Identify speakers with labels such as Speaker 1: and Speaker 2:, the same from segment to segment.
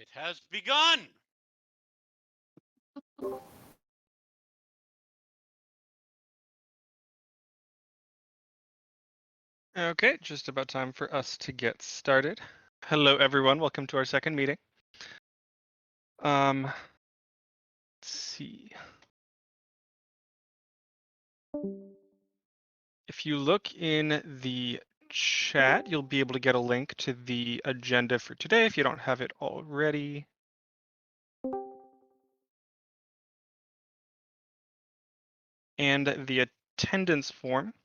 Speaker 1: It has begun.
Speaker 2: Okay, just about time for us to get started. Hello, everyone. Welcome to our second meeting. Let's see. If you look in the chat, you'll be able to get a link to the agenda for today if you don't have it already. And the attendance form.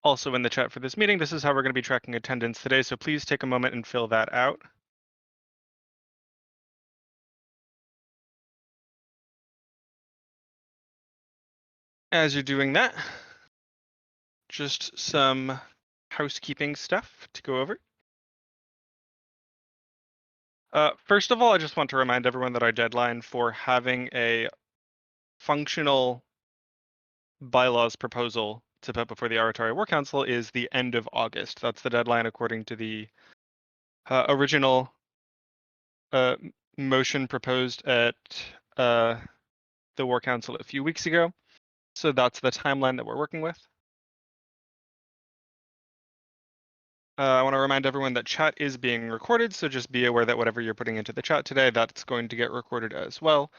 Speaker 2: Also in the chat for this meeting. This is how we're going to be tracking attendance today, so please take a moment and fill that out. As you're doing that, just some housekeeping stuff to go over. First of all, I just want to remind everyone that our deadline for having a functional bylaws proposal to put before the Oratory War Council is the end of August. That's the deadline according to the original motion proposed at the War Council a few weeks ago. So that's the timeline that we're working with. I want to remind everyone that chat is being recorded, so just be aware that whatever you're putting into the chat today, that's going to get recorded as well.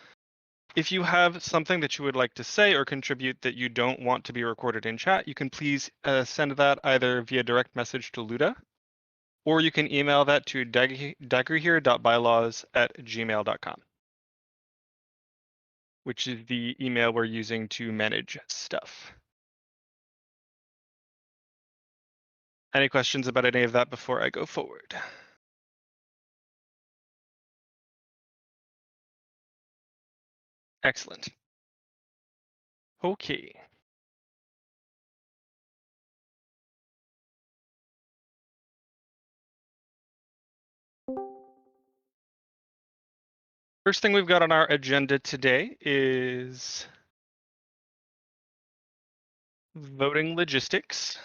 Speaker 2: If you have something that you would like to say or contribute that you don't want to be recorded in chat, you can please send that either via direct message to Ljuda, or you can email that to dagorhir.bylaws at gmail.com, which is the email we're using to manage stuff. Any questions about any of that before I go forward? Excellent. Okay. First thing we've got on our agenda today is voting logistics.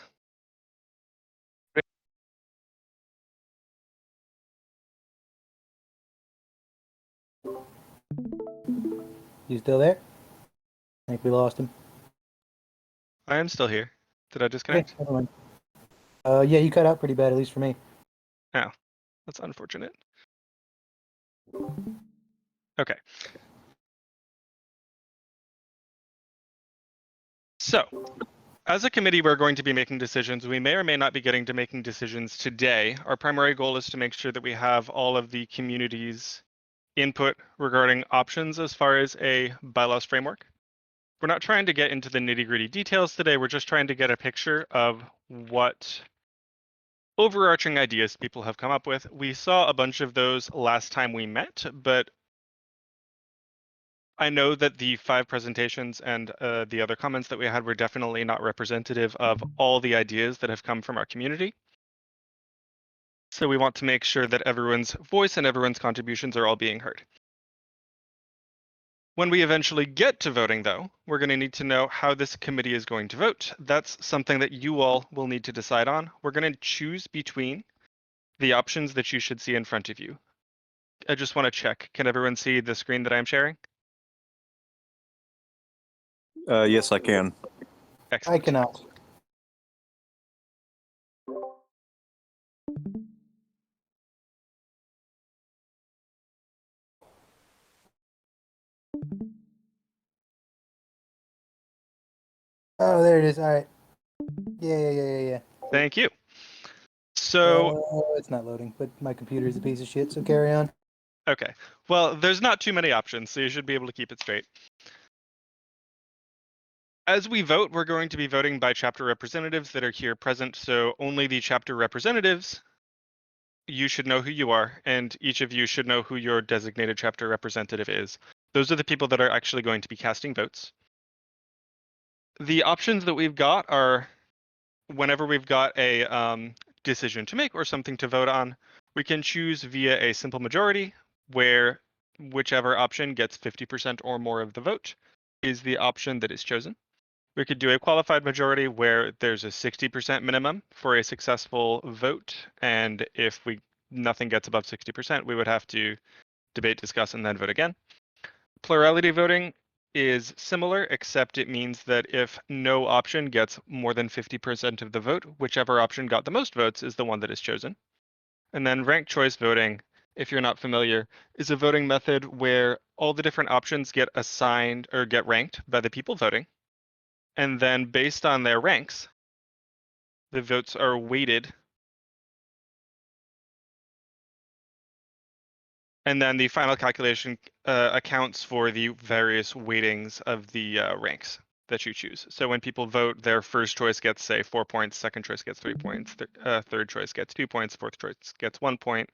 Speaker 3: You still there? I think we lost him.
Speaker 2: I am still here. Did I disconnect?
Speaker 3: Okay, never mind. Yeah, you cut out pretty bad, at least for me.
Speaker 2: Oh, that's unfortunate. Okay. So, as a committee, we're going to be making decisions. We may or may not be getting to making decisions today. Our primary goal is to make sure that we have all of the community's input regarding options as far as a bylaws framework. We're not trying to get into the nitty-gritty details today. We're just trying to get a picture of what overarching ideas people have come up with. We saw a bunch of those last time we met, but I know that the 5 presentations and the other comments that we had were definitely not representative of all the ideas that have come from our community. So we want to make sure that everyone's voice and everyone's contributions are all being heard. When we eventually get to voting, though, we're going to need to know how this committee is going to vote. That's something that you all will need to decide on. We're going to choose between the options that you should see in front of you. I just want to check. Can everyone see the screen that I'm sharing?
Speaker 4: Yes, I can.
Speaker 2: Excellent.
Speaker 3: I cannot. Oh, there it is. All right. Yeah.
Speaker 2: Thank you. So,
Speaker 3: it's not loading, but my computer is a piece of shit, so carry on.
Speaker 2: okay. Well, there's not too many options, so you should be able to keep it straight. As we vote, we're going to be voting by chapter representatives that are here present, so only the chapter representatives, you should know who you are, and each of you should know who your designated chapter representative is. Those are the people that are actually going to be casting votes. The options that we've got are, whenever we've got a decision to make or something to vote on, we can choose via a simple majority, where whichever option gets 50% or more of the vote is the option that is chosen. We could do a qualified majority where there's a 60% minimum for a successful vote, and if we nothing gets above 60%, we would have to debate, discuss, and then vote again. Plurality voting is similar, except it means that if no option gets more than 50% of the vote, whichever option got the most votes is the one that is chosen. And then ranked choice voting, if you're not familiar, is a voting method where all the different options get assigned or get ranked by the people voting. And then based on their ranks, the votes are weighted. And then the final calculation accounts for the various weightings of the ranks that you choose. So when people vote, their first choice gets, say, 4 points, second choice gets 3 points, third choice gets 2 points, fourth choice gets 1 point.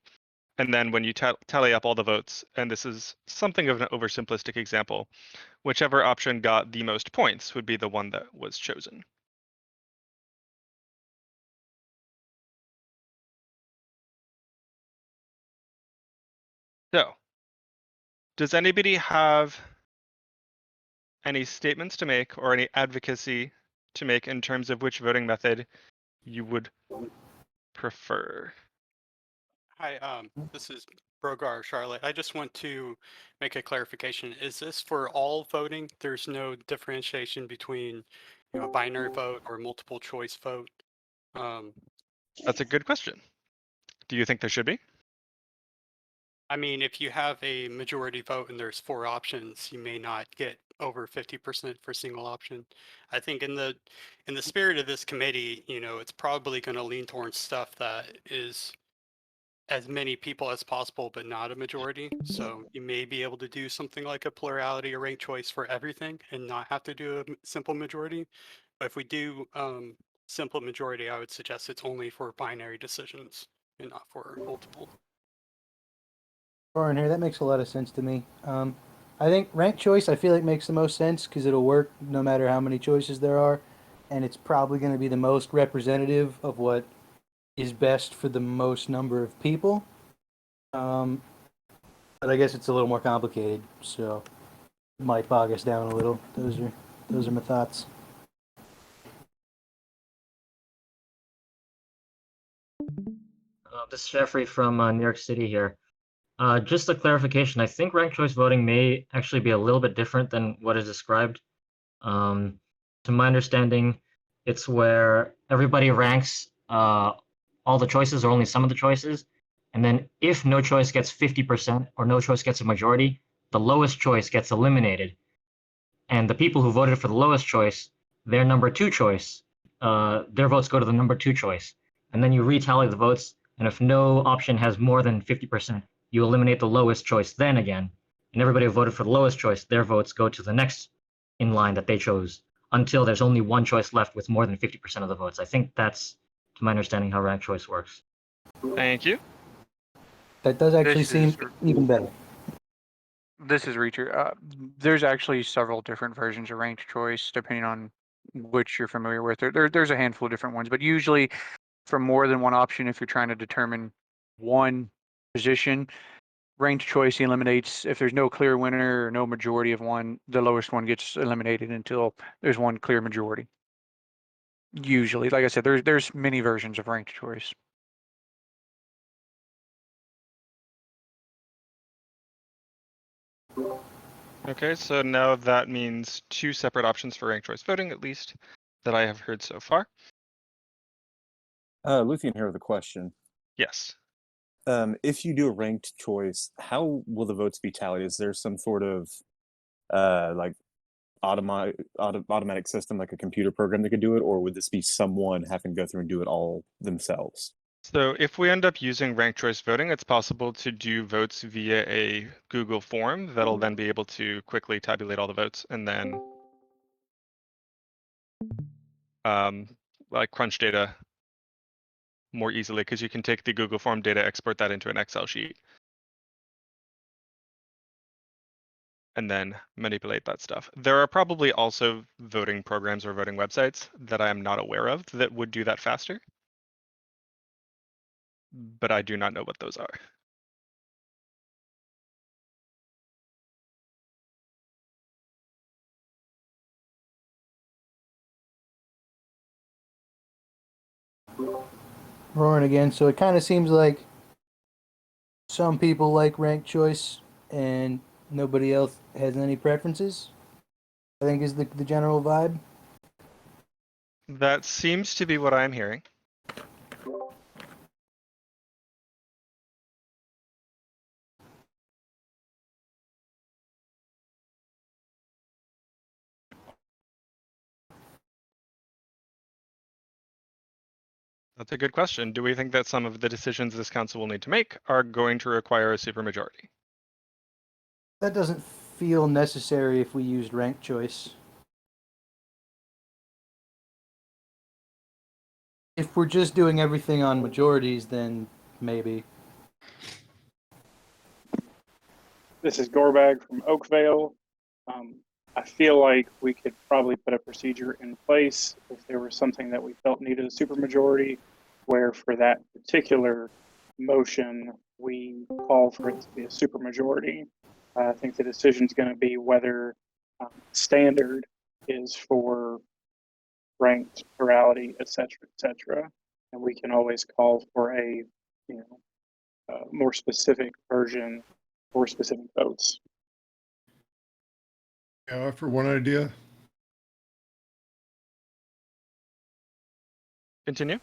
Speaker 2: And then when you tally up all the votes, and this is something of an oversimplistic example, whichever option got the most points would be the one that was chosen. So, does anybody have any statements to make or any advocacy to make in terms of which voting method you would prefer?
Speaker 1: Hi, this is Brogar, Charlotte. I just want to make a clarification. Is this for all voting? There's no differentiation between, a binary vote or multiple choice vote?
Speaker 2: That's a good question. Do you think there should be?
Speaker 1: I mean, if you have a majority vote and there's 4 options, you may not get over 50% for single option. I think in the spirit of this committee, it's probably going to lean towards stuff that is as many people as possible, but not a majority. So you may be able to do something like a plurality or ranked choice for everything and not have to do a simple majority. But if we do simple majority, I would suggest it's only for binary decisions and not for multiple.
Speaker 3: Warren here, that makes a lot of sense to me. I think ranked choice, I feel like makes the most sense because it'll work no matter how many choices there are, and it's probably going to be the most representative of what is best for the most number of people. But I guess it's a little more complicated, so it might bog us down a little. Those are my thoughts.
Speaker 5: This is Jeffrey from New York City here. Just a clarification, I think ranked choice voting may actually be a little bit different than what is described. To my understanding, it's where everybody ranks all the choices or only some of the choices. And then if no choice gets 50% or no choice gets a majority, the lowest choice gets eliminated. And the people who voted for the lowest choice, their number 2 choice, their votes go to the number 2 choice. And then you retally the votes. And if no option has more than 50%, you eliminate the lowest choice then again. And everybody who voted for the lowest choice, their votes go to the next in line that they chose until there's only one choice left with more than 50% of the votes. I think that's, to my understanding, how ranked choice works.
Speaker 2: Thank you.
Speaker 3: That does actually
Speaker 6: This
Speaker 3: seem
Speaker 6: is-
Speaker 3: even better.
Speaker 6: This is Reacher. There's actually several different versions of ranked choice depending on which you're familiar with. There's a handful of different ones, but usually for more than one option, if you're trying to determine one position, ranked choice eliminates, if there's no clear winner or no majority of one, the lowest one gets eliminated until there's one clear majority. Usually, like I said, there's many versions of ranked choice.
Speaker 2: Okay, so now that means 2 separate options for ranked choice voting, at least, that I have heard so far.
Speaker 4: Luthien here with a question.
Speaker 2: Yes.
Speaker 4: If you do a ranked choice, how will the votes be tallied? Is there some sort of like automatic system, like a computer program that could do it, or would this be someone having to go through and do it all themselves?
Speaker 2: So if we end up using ranked choice voting, it's possible to do votes via a Google form that'll then be able to quickly tabulate all the votes and then like crunch data more easily because you can take the Google form data, export that into an Excel sheet, and then manipulate that stuff. There are probably also voting programs or voting websites that I am not aware of that would do that faster, but I do not know what those are.
Speaker 3: Roaring again, so it kind of seems like some people like ranked choice and nobody else has any preferences, I think is the general vibe.
Speaker 2: That seems to be what I'm hearing. That's a good question. Do we think that some of the decisions this council will need to make are going to require a supermajority?
Speaker 3: That doesn't feel necessary if we used ranked choice. If we're just doing everything on majorities, then maybe.
Speaker 7: This is Gorbag from Oakvale. I feel like we could probably put a procedure in place if there was something that we felt needed a supermajority, where for that particular motion, we call for it to be a supermajority. I think the decision is going to be whether standard is for ranked, plurality, et cetera. And we can always call for a, more specific version for specific votes.
Speaker 8: Yeah, I offer one idea.
Speaker 2: Continue.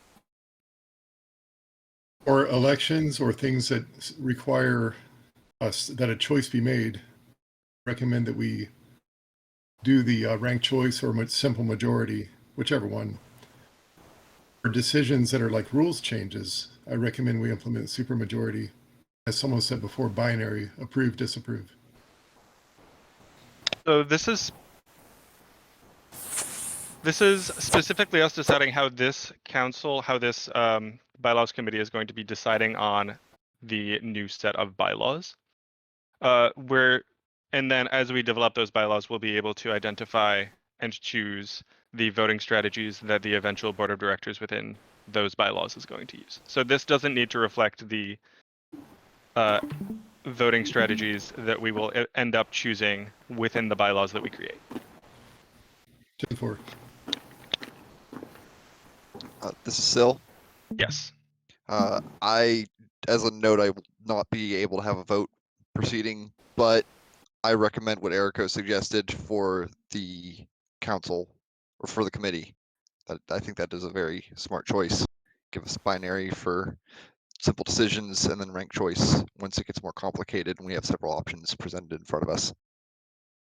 Speaker 8: Or elections or things that require us that a choice be made. Recommend that we do the ranked choice or simple majority, whichever one. For decisions that are like rules changes, I recommend we implement supermajority. As someone said before, binary, approve, disapprove.
Speaker 2: So this is specifically us deciding how this council, how this bylaws committee is going to be deciding on the new set of bylaws. And then as we develop those bylaws, we'll be able to identify and choose the voting strategies that the eventual board of directors within those bylaws is going to use. So this doesn't need to reflect the voting strategies that we will end up choosing within the bylaws that we create.
Speaker 8: 10-4.
Speaker 9: This is Sil.
Speaker 2: Yes.
Speaker 9: As a note, I will not be able to have a vote proceeding, but I recommend what Erico suggested for the council or for the committee. I think that is a very smart choice. Give us a binary for simple decisions and then ranked choice once it gets more complicated and we have several options presented in front of us.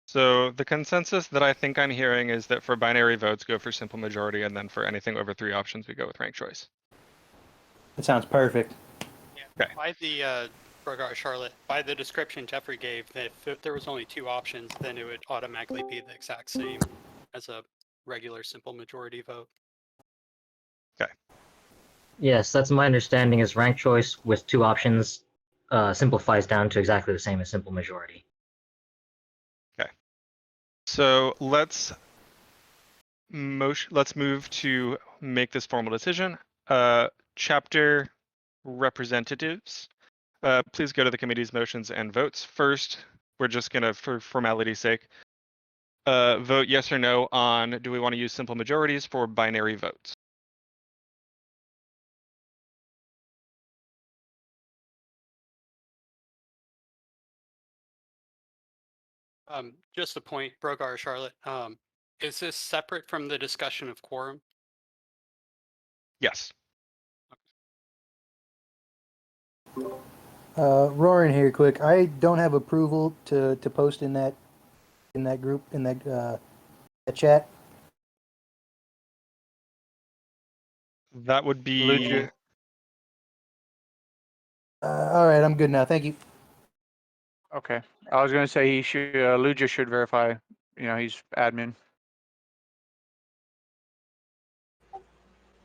Speaker 2: So the consensus that I think I'm hearing is that for binary votes, go for simple majority, and then for anything over 3 options, we go with ranked choice.
Speaker 3: That sounds perfect.
Speaker 1: Yeah, by the Brogar Charlotte, by the description Jeffrey gave, that if there was only 2 options, then it would automatically be the exact same as a regular simple majority vote.
Speaker 5: Yes, that's my understanding. Is ranked choice with 2 options simplifies down to exactly the same as simple majority.
Speaker 2: So let's move to make this formal decision. Chapter representatives, please go to the committee's motions and votes. First, we're just gonna, for formality's sake, vote yes or no on do we want to use simple majorities for binary votes.
Speaker 1: Just a point, Brogar Charlotte, is this separate from the discussion of quorum?
Speaker 2: Yes.
Speaker 3: Roaring here quick. I don't have approval to post in that group, in that chat.
Speaker 2: That would be
Speaker 6: Ljuda.
Speaker 3: All right, I'm good now. Thank you.
Speaker 6: Okay. I was going to say he should, Ljuda should verify, he's admin.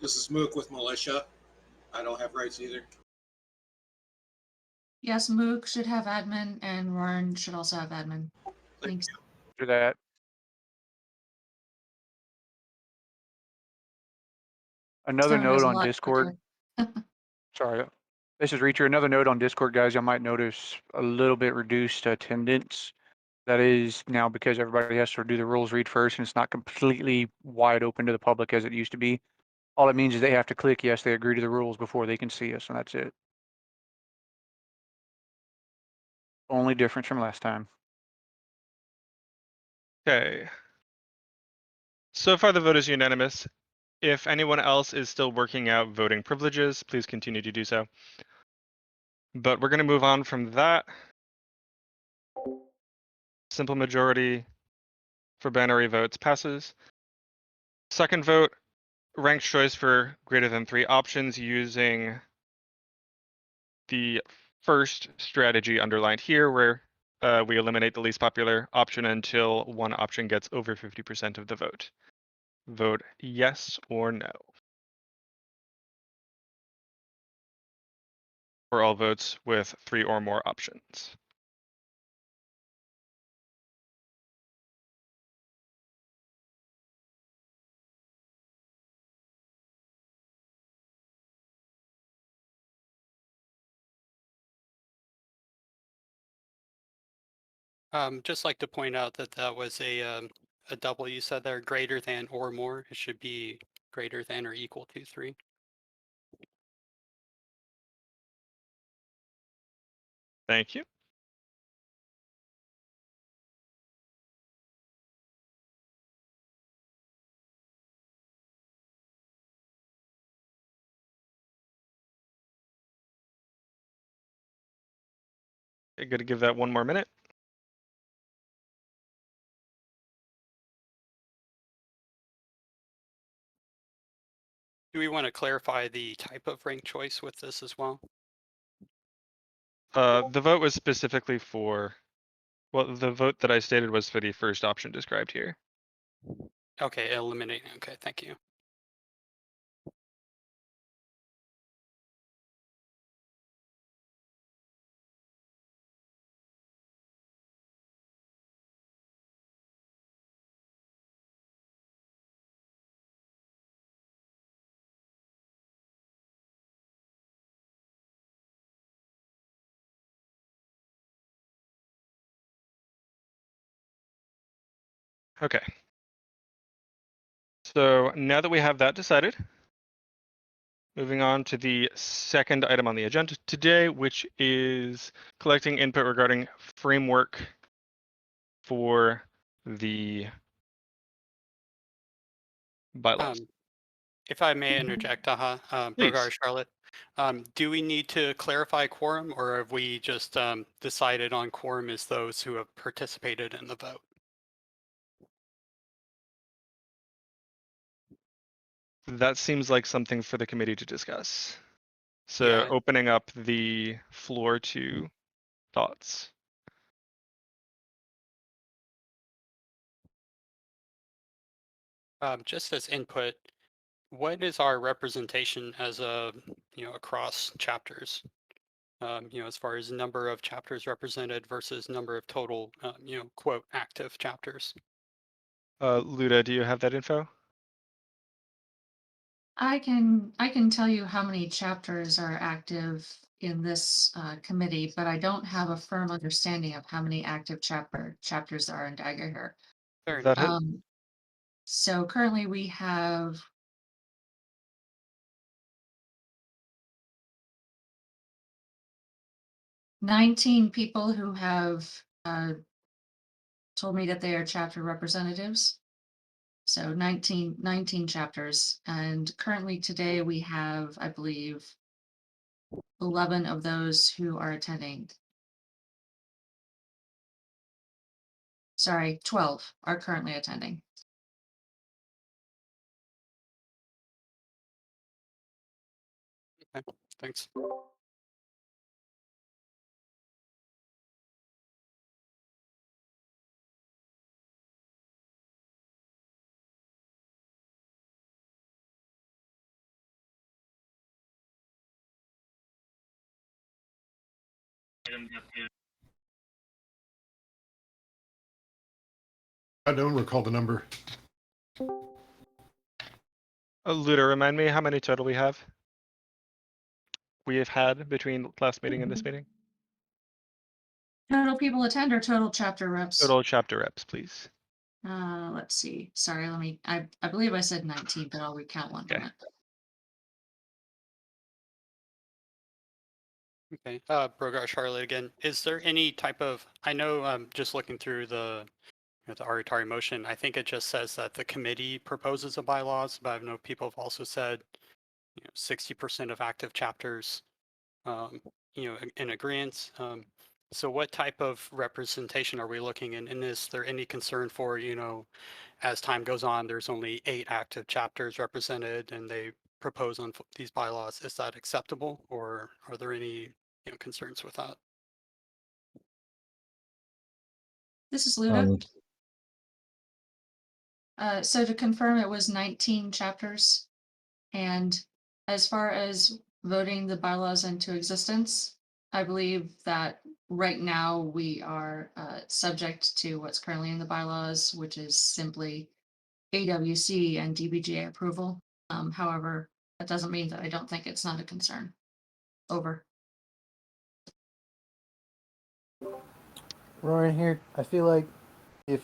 Speaker 10: This is Mook with Militia. I don't have rights either.
Speaker 11: Yes, Mook should have admin and Warren should also have admin. Thanks.
Speaker 6: Do that. Another
Speaker 11: Someone has
Speaker 6: note
Speaker 11: a
Speaker 6: on
Speaker 11: lot
Speaker 6: Discord.
Speaker 11: quicker.
Speaker 6: Sorry. This is Reacher. Another note on Discord, guys. I might notice a little bit reduced attendance. That is now because everybody has to do the rules read first, and it's not completely wide open to the public as it used to be. All it means is they have to click yes, they agree to the rules before they can see us, and that's it. Only difference from last time.
Speaker 2: Okay. So far, the vote is unanimous. If anyone else is still working out voting privileges, please continue to do so. But we're going to move on from that. Simple majority for binary votes passes. Second vote, ranked choice for greater than 3 options using the first strategy underlined here, where we eliminate the least popular option until one option gets over 50% of the vote. Vote yes or no. For all votes with 3 or more options.
Speaker 1: Just like to point out that that was a double you said there, greater than or more. It should be greater than or equal to 3.
Speaker 2: Thank you. I'm going to give that 1 more minute.
Speaker 1: Do we want to clarify the type of rank choice with this as well?
Speaker 2: The vote was specifically for, well, the vote that I stated was for the first option described here.
Speaker 1: Okay, eliminate. Okay, thank you.
Speaker 2: Okay. So now that we have that decided, moving on to the second item on the agenda today, which is collecting input regarding framework for the bylaws.
Speaker 1: If I may interject,
Speaker 2: Please.
Speaker 1: Brogar, Charlotte, do we need to clarify quorum, or have we just decided on quorum as those who have participated in the vote?
Speaker 2: That seems like something for the committee to discuss. So
Speaker 1: Yeah.
Speaker 2: opening up the floor to thoughts.
Speaker 1: Just as input, what is our representation as a, across chapters? As far as number of chapters represented versus number of total, quote, active chapters.
Speaker 2: Ljuda, do you have that info?
Speaker 11: I can tell you how many chapters are active in this committee, but I don't have a firm understanding of how many active chapters there are in dagorhir.
Speaker 1: Fair
Speaker 2: That
Speaker 1: enough.
Speaker 11: So currently we have 19 people who have told me that they are chapter representatives. So 19 chapters. And currently today we have, I believe, 11 of those who are attending. Sorry, 12 are currently attending.
Speaker 1: Okay, thanks.
Speaker 8: I don't recall the number.
Speaker 2: Ljuda, remind me how many total we have? We have had between last meeting and this meeting?
Speaker 11: Total people attend or total chapter reps?
Speaker 2: Total chapter reps, please.
Speaker 11: Let's see. Sorry, I believe I said 19, but I'll recount one
Speaker 2: Okay.
Speaker 11: moment.
Speaker 1: Okay, Brogar, Charlotte again. Is there any type of, I know, just looking through the Aritari motion, I think it just says that the committee proposes a bylaws, but I know people have also said, 60% of active chapters, in agreement. So what type of representation are we looking in? And is there any concern for, as time goes on, there's only 8 active chapters represented and they propose on these bylaws? Is that acceptable, or are there any concerns with that?
Speaker 11: This is Ljuda.
Speaker 5: Um,
Speaker 11: So to confirm, it was 19 chapters. And as far as voting the bylaws into existence, I believe that right now we are subject to what's currently in the bylaws, which is simply AWC and DBGA approval. However, that doesn't mean that I don't think it's not a concern. Over.
Speaker 3: Roaring here, I feel like if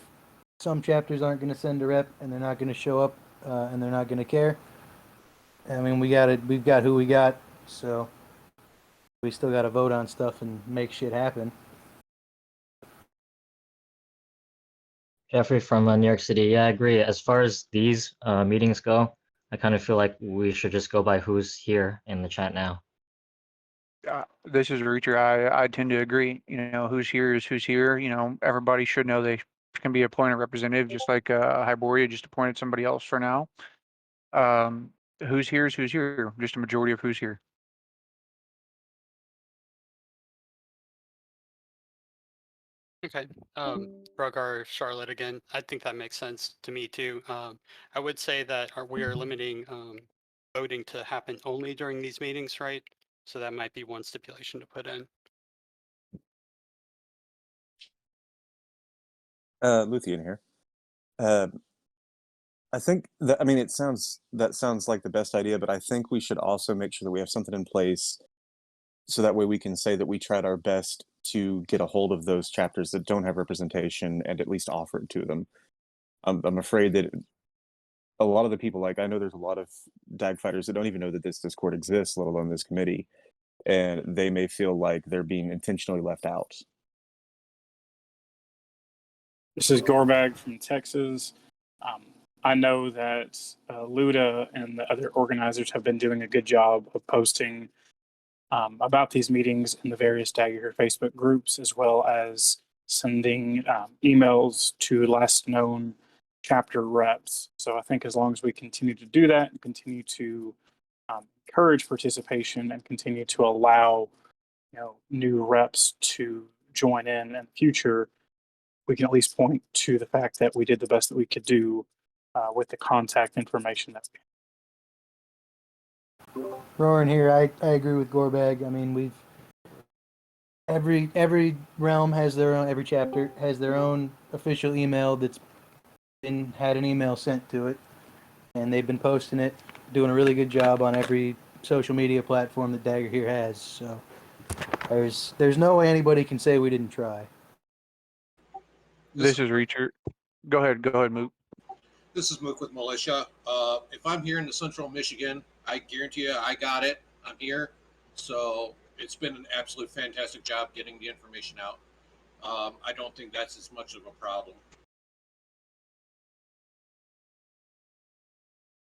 Speaker 3: some chapters aren't going to send a rep and they're not going to show up and they're not going to care, I mean, we've got who we got, so we still got to vote on stuff and make shit happen.
Speaker 5: Jeffrey from New York City. Yeah, I agree. As far as these meetings go, I kind of feel like we should just go by who's here in the chat now.
Speaker 6: This is Reacher. I tend to agree. Who's here is who's here. Everybody should know they can be appointed representative, just like Hyboria just appointed somebody else for now. Who's here is who's here. Just a majority of who's here.
Speaker 1: Okay, Brogar, Charlotte again. I think that makes sense to me too. I would say that we are limiting voting to happen only during these meetings, right? So that might be one stipulation to put in.
Speaker 4: Luthien here. I think that, I mean, that sounds like the best idea, but I think we should also make sure that we have something in place so that way we can say that we tried our best to get a hold of those chapters that don't have representation and at least offer it to them. I'm afraid that a lot of the people, like, I know there's a lot of DAG fighters that don't even know that this Discord exists, let alone this committee, and they may feel like they're being intentionally left out.
Speaker 7: This is Gorbag from Texas. I know that Ljuda and the other organizers have been doing a good job of posting about these meetings in the various dagorhir Facebook groups, as well as sending emails to last known chapter reps. So I think as long as we continue to do that and continue to encourage participation and continue to allow new reps to join in the future, we can at least point to the fact that we did the best that we could do with the contact information that we had.
Speaker 3: Roaring here, I agree with Gorbag. I mean, every realm has their own, every chapter has their own official email that's had an email sent to it, and they've been posting it, doing a really good job on every social media platform that dagorhir has. So there's no way anybody can say we didn't try.
Speaker 6: This is Reacher. Go ahead, Moot.
Speaker 10: This is Mook with Militia. If I'm here in the central Michigan, I guarantee you I got it. I'm here. So it's been an absolute fantastic job getting the information out. I don't think that's as much of a problem.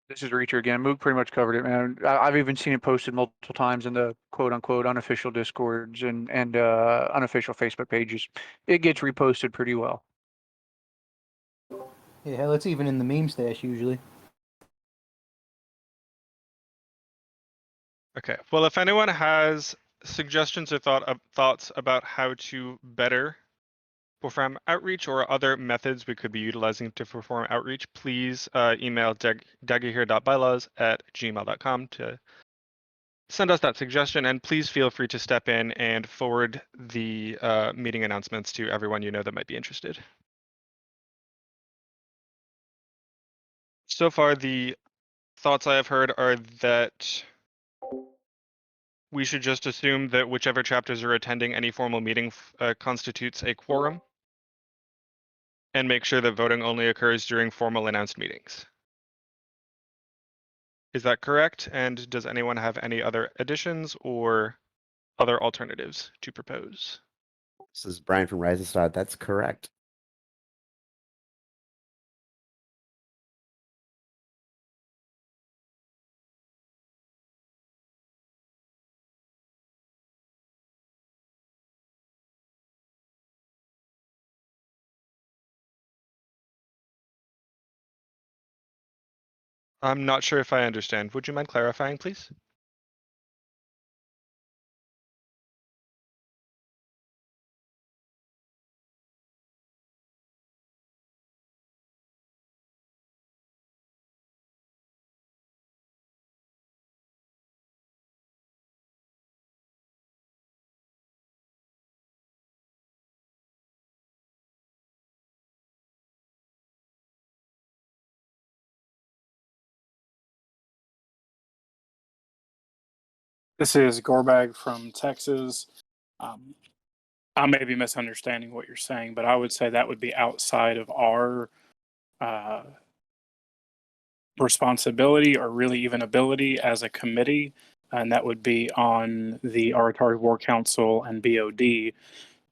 Speaker 6: This is Reacher again. Mook pretty much covered it, man. I've even seen it posted multiple times in the quote unquote unofficial Discords and unofficial Facebook pages. It gets reposted pretty well.
Speaker 3: Yeah, hell, it's even in the meme stash usually.
Speaker 2: Okay. Well, if anyone has suggestions or thoughts about how to better perform outreach or other methods we could be utilizing to perform outreach, please email dagorhir.bylaws@gmail.com to send us that suggestion, and please feel free to step in and forward the meeting announcements to everyone you know that might be interested. So far, the thoughts I have heard are that we should just assume that whichever chapters are attending any formal meeting constitutes a quorum, and make sure that voting only occurs during formal announced meetings. Is that correct? And does anyone have any other additions or other alternatives to propose?
Speaker 12: This is Brian from Rising. That's correct.
Speaker 2: I'm not sure if I understand. Would you mind clarifying, please?
Speaker 7: This is Gorbag from Texas. I may be misunderstanding what you're saying, but I would say that would be outside of our responsibility or really even ability as a committee. And that would be on the Aratari War Council and BOD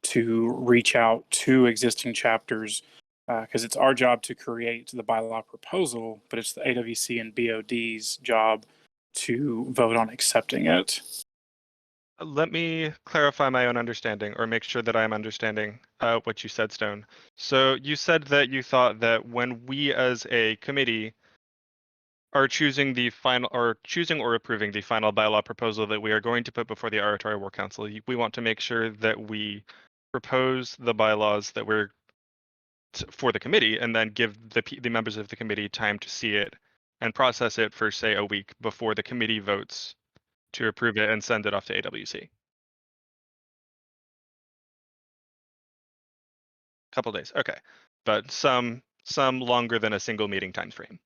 Speaker 7: to reach out to existing chapters because it's our job to create the bylaw proposal, but it's the AWC and BOD's job to vote on accepting it.
Speaker 2: Let me clarify my own understanding or make sure that I'm understanding what you said, Stone. So you said that you thought that when we as a committee are choosing or approving the final bylaw proposal that we are going to put before the Aratari War Council, we want to make sure that we propose the bylaws that we're for the committee and then give the members of the committee time to see it and process it for, say, a week before the committee votes to approve it and send it off to AWC. Couple days, okay, but some longer than a single meeting time frame.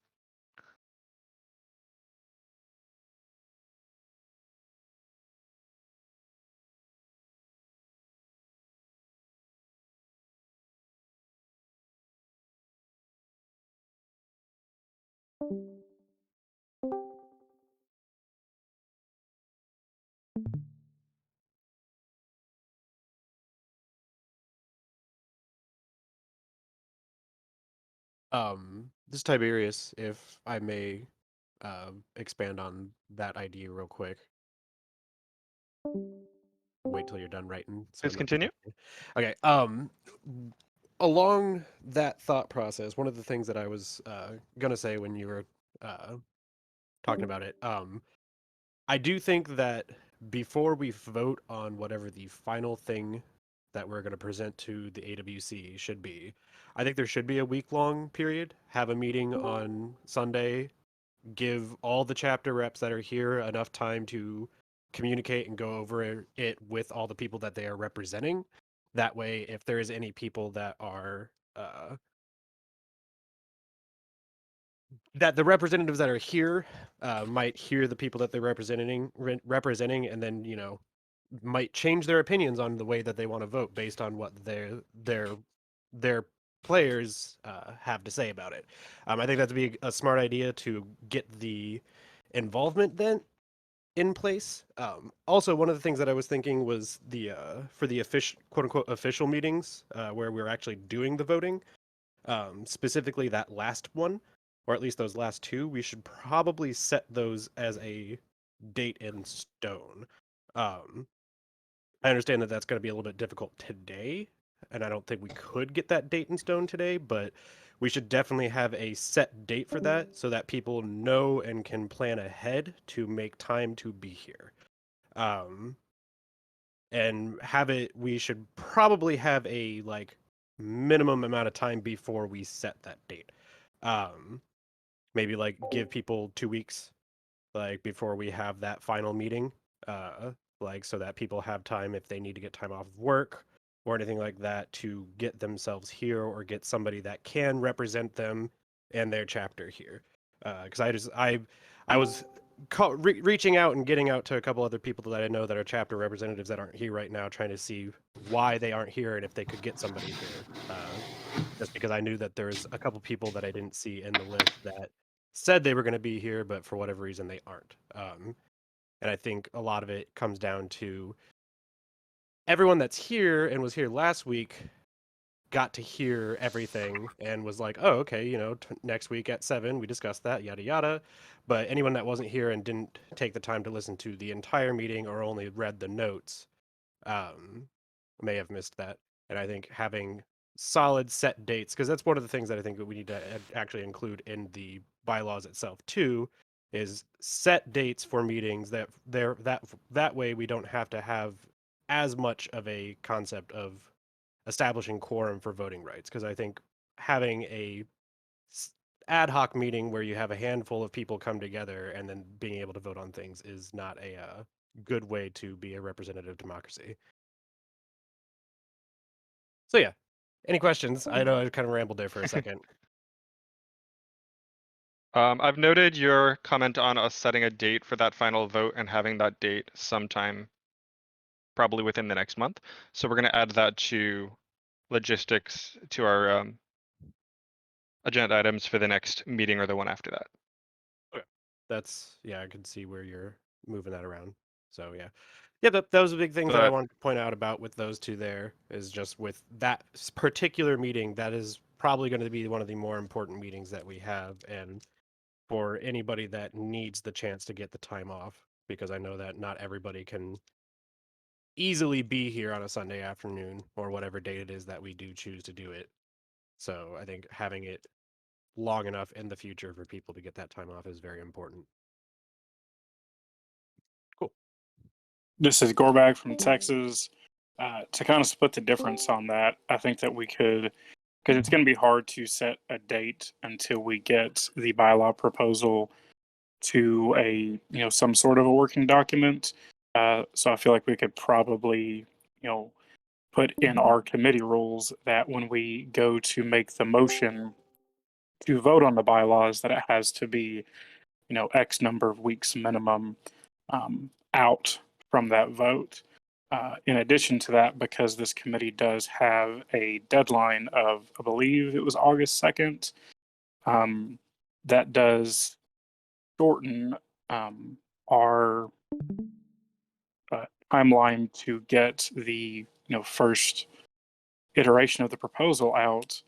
Speaker 13: This is Tiberius, if I may expand on that idea real quick. Wait till you're done writing. So
Speaker 2: Please continue.
Speaker 13: Okay. Along that thought process, one of the things that I was gonna say when you were talking about it, I do think that before we vote on whatever the final thing that we're going to present to the AWC should be, I think there should be a week-long period. Have a meeting on Sunday, give all the chapter reps that are here enough time to communicate and go over it with all the people that they are representing. That way, if there is any people that are that the representatives that are here might hear the people that they're representing, and then might change their opinions on the way that they want to vote based on what their players have to say about it. I think that'd be a smart idea to get the involvement then in place. Also, one of the things that I was thinking was the for the official quote unquote official meetings where we're actually doing the voting, specifically that last one, or at least those last two, we should probably set those as a date in stone. I understand that that's going to be a little bit difficult today, and I don't think we could get that date in stone today, but we should definitely have a set date for that so that people know and can plan ahead to make time to be here. And we should probably have a minimum amount of time before we set that date. Maybe give people 2 weeks before we have that final meeting, so that people have time if they need to get time off of work or anything like that to get themselves here or get somebody that can represent them and their chapter here. Because I was reaching out and getting out to a couple other people that I know that are chapter representatives that aren't here right now, trying to see why they aren't here and if they could get somebody here. Just because I knew that there's a couple people that I didn't see in the list that said they were going to be here, but for whatever reason they aren't. And I think a lot of it comes down to everyone that's here and was here last week got to hear everything and was like, oh, okay, next week at 7, we discussed that, yada, yada. But anyone that wasn't here and didn't take the time to listen to the entire meeting or only read the notes may have missed that. And I think having solid set dates, because that's one of the things that I think that we need to actually include in the bylaws itself too, is set dates for meetings that way we don't have to have as much of a concept of establishing quorum for voting rights, because I think having a ad hoc meeting where you have a handful of people come together and then being able to vote on things is not a good way to be a representative democracy. So yeah, any questions? I know I kind of rambled there for a second.
Speaker 2: I've noted your comment on us setting a date for that final vote and having that date sometime probably within the next month. So we're going to add that to logistics to our agenda items for the next meeting or the one after that.
Speaker 13: That's, yeah, I could see where you're moving that around. So yeah. Yeah, that was a big thing that I wanted to point out about with those two there, is just with that particular meeting, that is probably going to be one of the more important meetings that we have. And for anybody that needs the chance to get the time off, because I know that not everybody can easily be here on a Sunday afternoon or whatever date it is that we do choose to do it. So I think having it long enough in the future for people to get that time off is very important. Cool.
Speaker 7: This is Gorbag from Texas. To kind of split the difference on that, I think that we could, because it's going to be hard to set a date until we get the bylaw proposal to some sort of a working document. So I feel like we could probably, put in our committee rules that when we go to make the motion to vote on the bylaws, that it has to be, X number of weeks minimum out from that vote. In addition to that, because this committee does have a deadline of, I believe it was August 2nd, that does shorten our timeline to get the first iteration of the proposal out.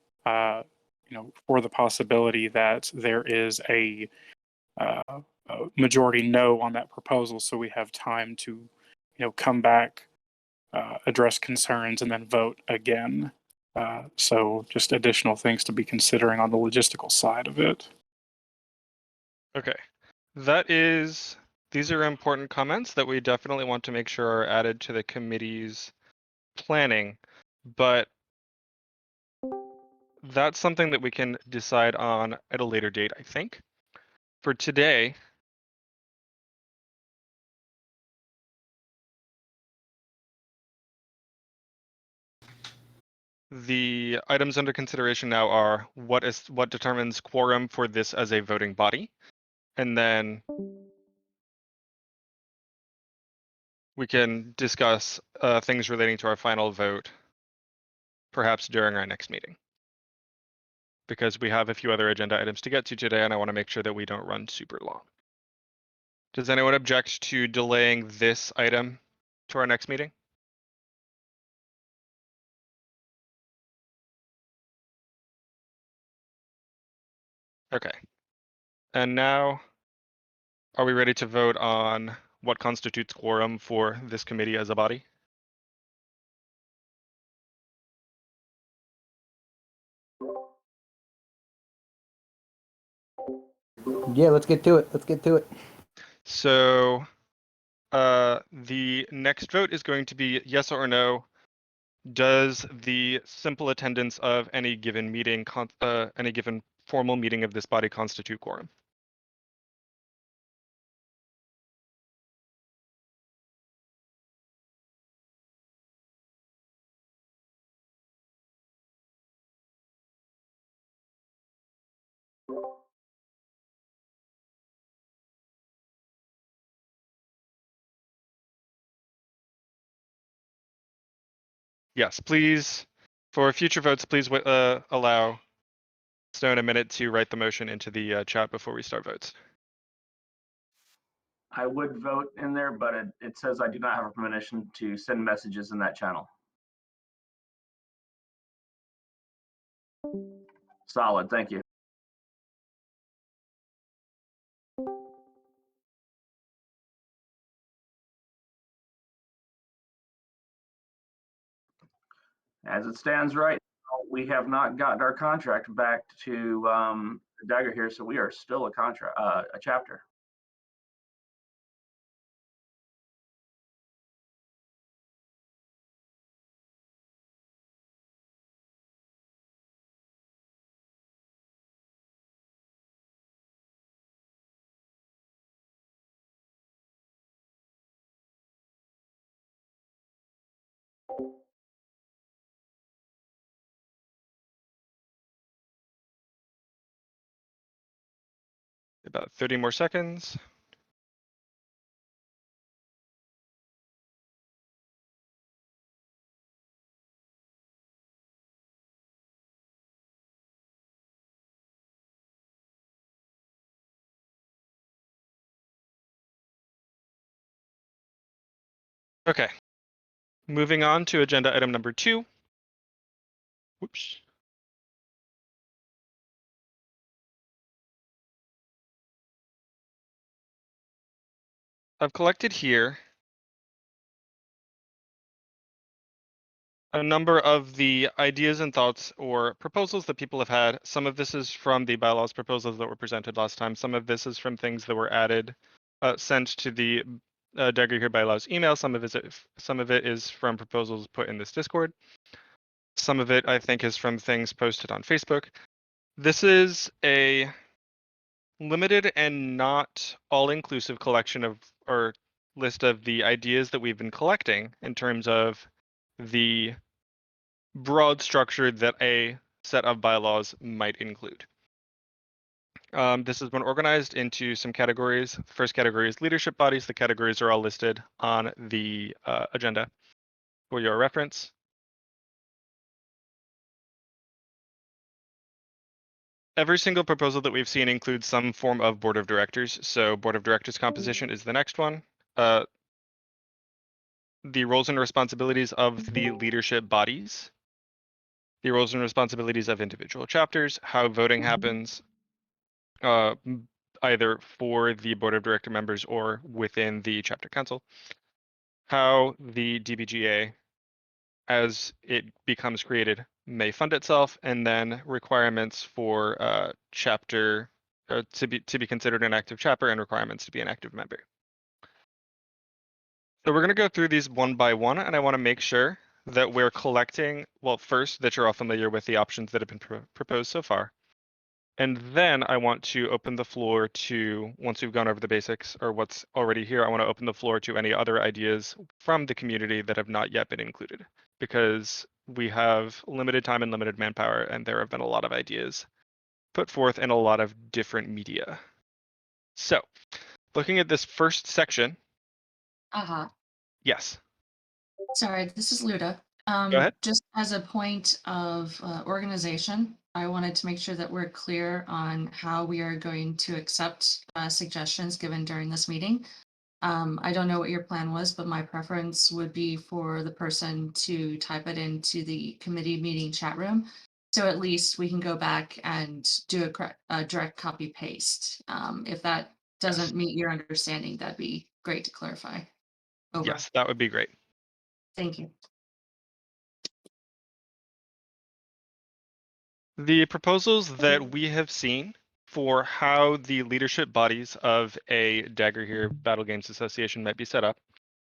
Speaker 7: For the possibility that there is a majority no on that proposal, so we have time to come back, address concerns, and then vote again. So just additional things to be considering on the logistical side of it.
Speaker 2: Okay, these are important comments that we definitely want to make sure are added to the committee's planning, but that's something that we can decide on at a later date, I think. For today, the items under consideration now are what determines quorum for this as a voting body, and then we can discuss things relating to our final vote perhaps during our next meeting, because we have a few other agenda items to get to today and I want to make sure that we don't run super long. Does anyone object to delaying this item to our next meeting? Okay. And now, are we ready to vote on what constitutes quorum for this committee as a body?
Speaker 3: Yeah, let's get to it.
Speaker 2: So the next vote is going to be yes or no. Does the simple attendance of any given meeting, any given formal meeting of this body constitute quorum? Yes, please, for future votes, please allow Stone a minute to write the motion into the chat before we start votes.
Speaker 14: I would vote in there, but it says I do not have a permission to send messages in that channel. Solid, thank you. As it stands right now, we have not gotten our contract back to dagorhir, so we are still a chapter.
Speaker 2: About 30 more seconds. Okay. Moving on to agenda item number 2. Whoops. I've collected here a number of the ideas and thoughts or proposals that people have had. Some of this is from the bylaws proposals that were presented last time. Some of this is from things that were added, sent to the dagorhir.bylaws email. Some of it is from proposals put in this Discord. Some of it, I think, is from things posted on Facebook. This is a limited and not all-inclusive collection of or list of the ideas that we've been collecting in terms of the broad structure that a set of bylaws might include. This has been organized into some categories. The first category is leadership bodies. The categories are all listed on the agenda for your reference. Every single proposal that we've seen includes some form of board of directors. So board of directors composition is the next one. The roles and responsibilities of the leadership bodies, the roles and responsibilities of individual chapters, how voting happens, either for the board of director members or within the chapter council, how the DBGA, as it becomes created, may fund itself, and then requirements for chapter to be considered an active chapter and requirements to be an active member. So we're going to go through these one by one, and I want to make sure that we're collecting, well, first, that you're all familiar with the options that have been proposed so far. And then I want to open the floor to, once we've gone over the basics or what's already here, I want to open the floor to any other ideas from the community that have not yet been included, because we have limited time and limited manpower, and there have been a lot of ideas put forth in a lot of different media. So, looking at this first section. Yes.
Speaker 11: Sorry, this is Ljuda.
Speaker 2: Go ahead.
Speaker 11: Just as a point of organization, I wanted to make sure that we're clear on how we are going to accept suggestions given during this meeting. I don't know what your plan was, but my preference would be for the person to type it into the committee meeting chat room. So at least we can go back and do a direct copy paste. If that doesn't meet your understanding, that'd be great to clarify. Over.
Speaker 2: Yes, that would be great.
Speaker 11: Thank you.
Speaker 2: The proposals that we have seen for how the leadership bodies of a Dagorhir Battle Games Association might be set up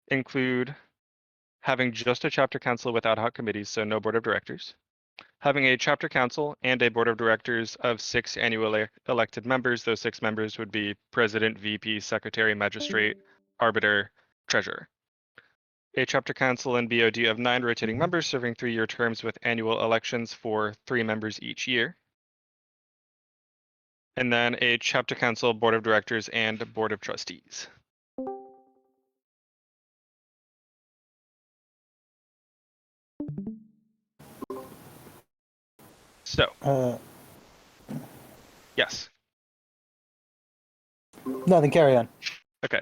Speaker 2: include having just a chapter council with ad hoc committees, so no board of directors, having a chapter council and a board of directors of 6 annual elected members. Those 6 members would be president, VP, secretary, magistrate, arbiter, treasurer. A chapter council and BOD of 9 rotating members serving 3-year terms with annual elections for 3 members each year. And then a chapter council, board of directors, and board of trustees. So, yes.
Speaker 3: Nothing, carry on.
Speaker 2: Okay.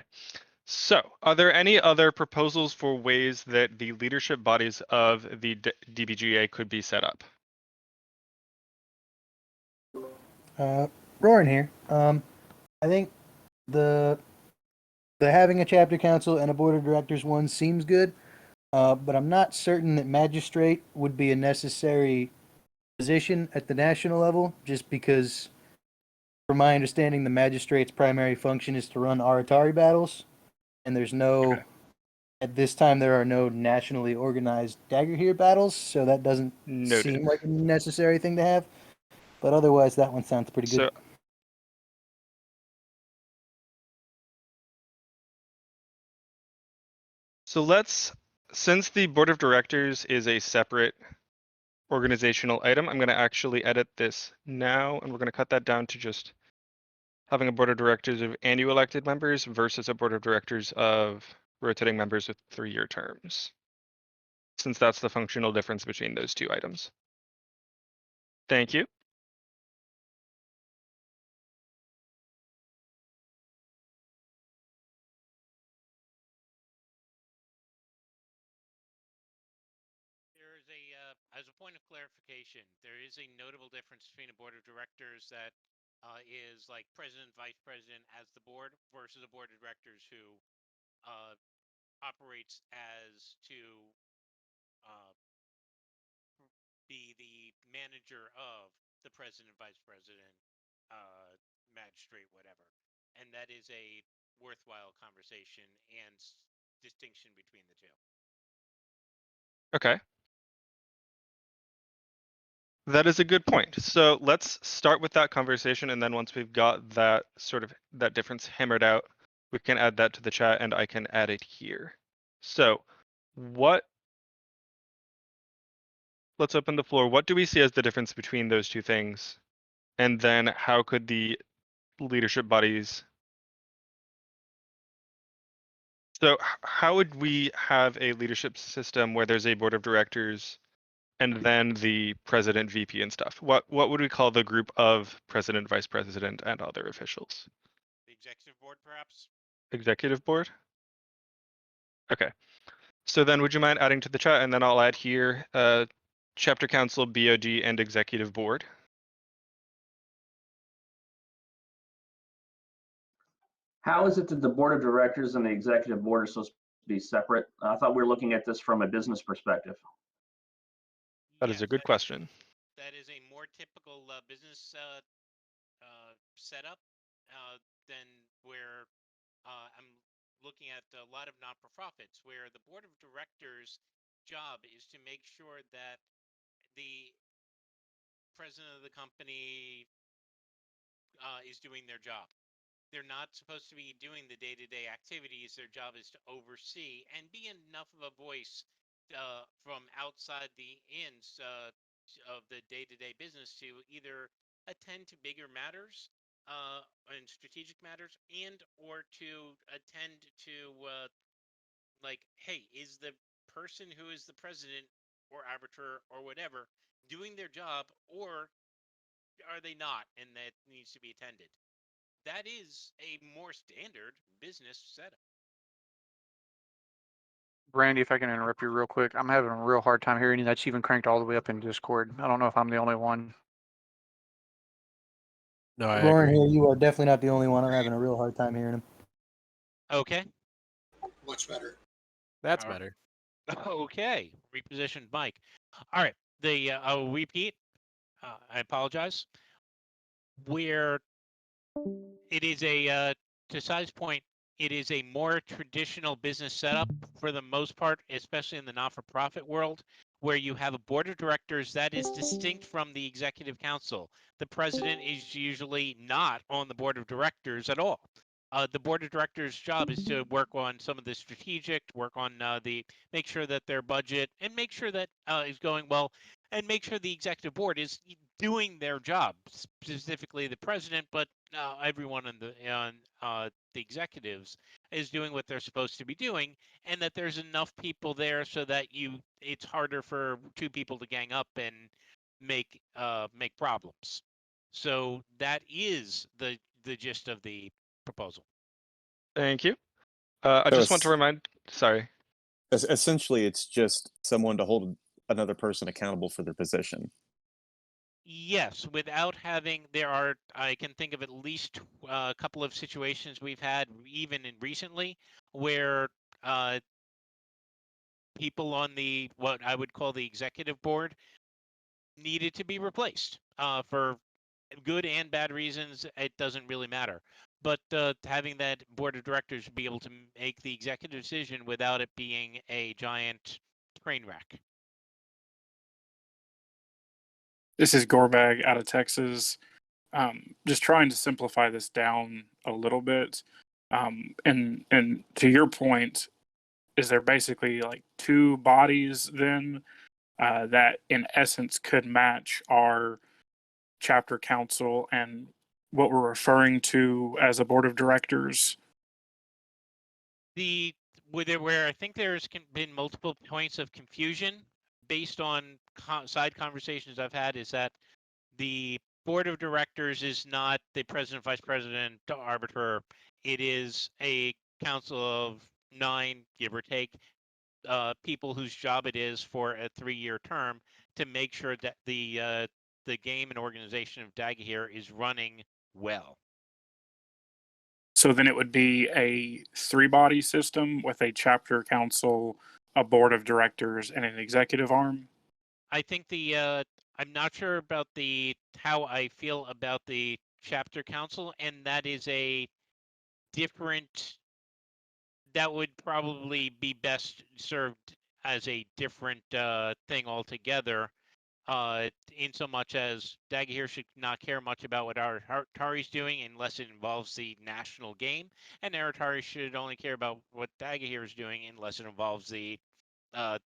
Speaker 2: So, are there any other proposals for ways that the leadership bodies of the DBGA could be set up?
Speaker 3: Roaring here. I think the having a chapter council and a board of directors one seems good, but I'm not certain that magistrate would be a necessary position at the national level, just because, from my understanding, the magistrate's primary function is to run Aratari battles, and there's no,
Speaker 2: Okay.
Speaker 3: at this time, there are no nationally organized dagorhir battles, so that doesn't
Speaker 2: Noted.
Speaker 3: seem like a necessary thing to have. But otherwise, that one sounds pretty good.
Speaker 2: So let's, since the board of directors is a separate organizational item, I'm going to actually edit this now, and we're going to cut that down to just having a board of directors of annual elected members versus a board of directors of rotating members with 3-year terms, since that's the functional difference between those two items. Thank you.
Speaker 15: There is as a point of clarification, there is a notable difference between a board of directors that is like president, vice president as the board versus a board of directors who operates as to be the manager of the president, vice president, magistrate, whatever. And that is a worthwhile conversation and distinction between the two.
Speaker 2: Okay. That is a good point. So let's start with that conversation, and then once we've got that sort of that difference hammered out, we can add that to the chat, and I can add it here. So let's open the floor. What do we see as the difference between those two things? And then how could the leadership bodies... So how would we have a leadership system where there's a board of directors and then the president, VP, and stuff? What would we call the group of president, vice president, and other officials?
Speaker 15: The executive board, perhaps?
Speaker 2: Executive board? Okay. So then would you mind adding to the chat, and then I'll add here chapter council, BOD, and executive board.
Speaker 14: How is it that the board of directors and the executive board are supposed to be separate? I thought we were looking at this from a business perspective.
Speaker 2: That is a good question.
Speaker 15: That is a more typical business setup than where I'm looking at a lot of not-for-profits, where the board of directors' job is to make sure that the president of the company is doing their job. They're not supposed to be doing the day-to-day activities. Their job is to oversee and be enough of a voice from outside the ends of the day-to-day business to either attend to bigger matters and strategic matters, and or to attend to like, hey, is the person who is the president or arbiter or whatever doing their job, or are they not, and that needs to be attended? That is a more standard business setup.
Speaker 6: Brandy, if I can interrupt you real quick, I'm having a real hard time hearing you. That's even cranked all the way up in Discord. I don't know if I'm the only one.
Speaker 13: No, I
Speaker 3: Roaring
Speaker 13: agree.
Speaker 3: here, you are definitely not the only one. I'm having a real hard time hearing him.
Speaker 15: Okay.
Speaker 10: Much better.
Speaker 13: That's better.
Speaker 15: Okay. Repositioned mic. All right. I'll repeat. I apologize. Where it is to Sai's point, it is a more traditional business setup for the most part, especially in the not-for-profit world, where you have a board of directors that is distinct from the executive council. The president is usually not on the board of directors at all. The board of directors' job is to work on some of the strategic, work on make sure that their budget, and make sure that is going well, and make sure the executive board is doing their job, specifically the president, but everyone on the executives is doing what they're supposed to be doing, and that there's enough people there so that it's harder for two people to gang up and make problems. So that is the gist of the proposal.
Speaker 2: Thank you. I
Speaker 4: So
Speaker 2: just want to remind. Sorry.
Speaker 4: essentially, it's just someone to hold another person accountable for their position.
Speaker 15: Yes, without having, I can think of at least a couple of situations we've had, even recently, where people on what I would call the executive board needed to be replaced for good and bad reasons. It doesn't really matter. But having that board of directors be able to make the executive decision without it being a giant train wreck.
Speaker 16: This is Gorbag out of Texas. Just trying to simplify this down a little bit. And to your point, is there basically like two bodies then that in essence could match our chapter council and what we're referring to as a board of directors?
Speaker 15: Where I think there's been multiple points of confusion based on side conversations I've had is that the board of directors is not the president, vice president, arbiter. It is a council of 9, give or take, people whose job it is for a 3-year term to make sure that the game and organization of dagorhir is running well.
Speaker 16: So then it would be a 3-body system with a chapter council, a board of directors, and an executive arm?
Speaker 15: I think I'm not sure about how I feel about the chapter council, and that is a different, that would probably be best served as a different thing altogether. In so much as dagorhir should not care much about what Aratari's doing unless it involves the national game, and Aratari should only care about what dagorhir is doing unless it involves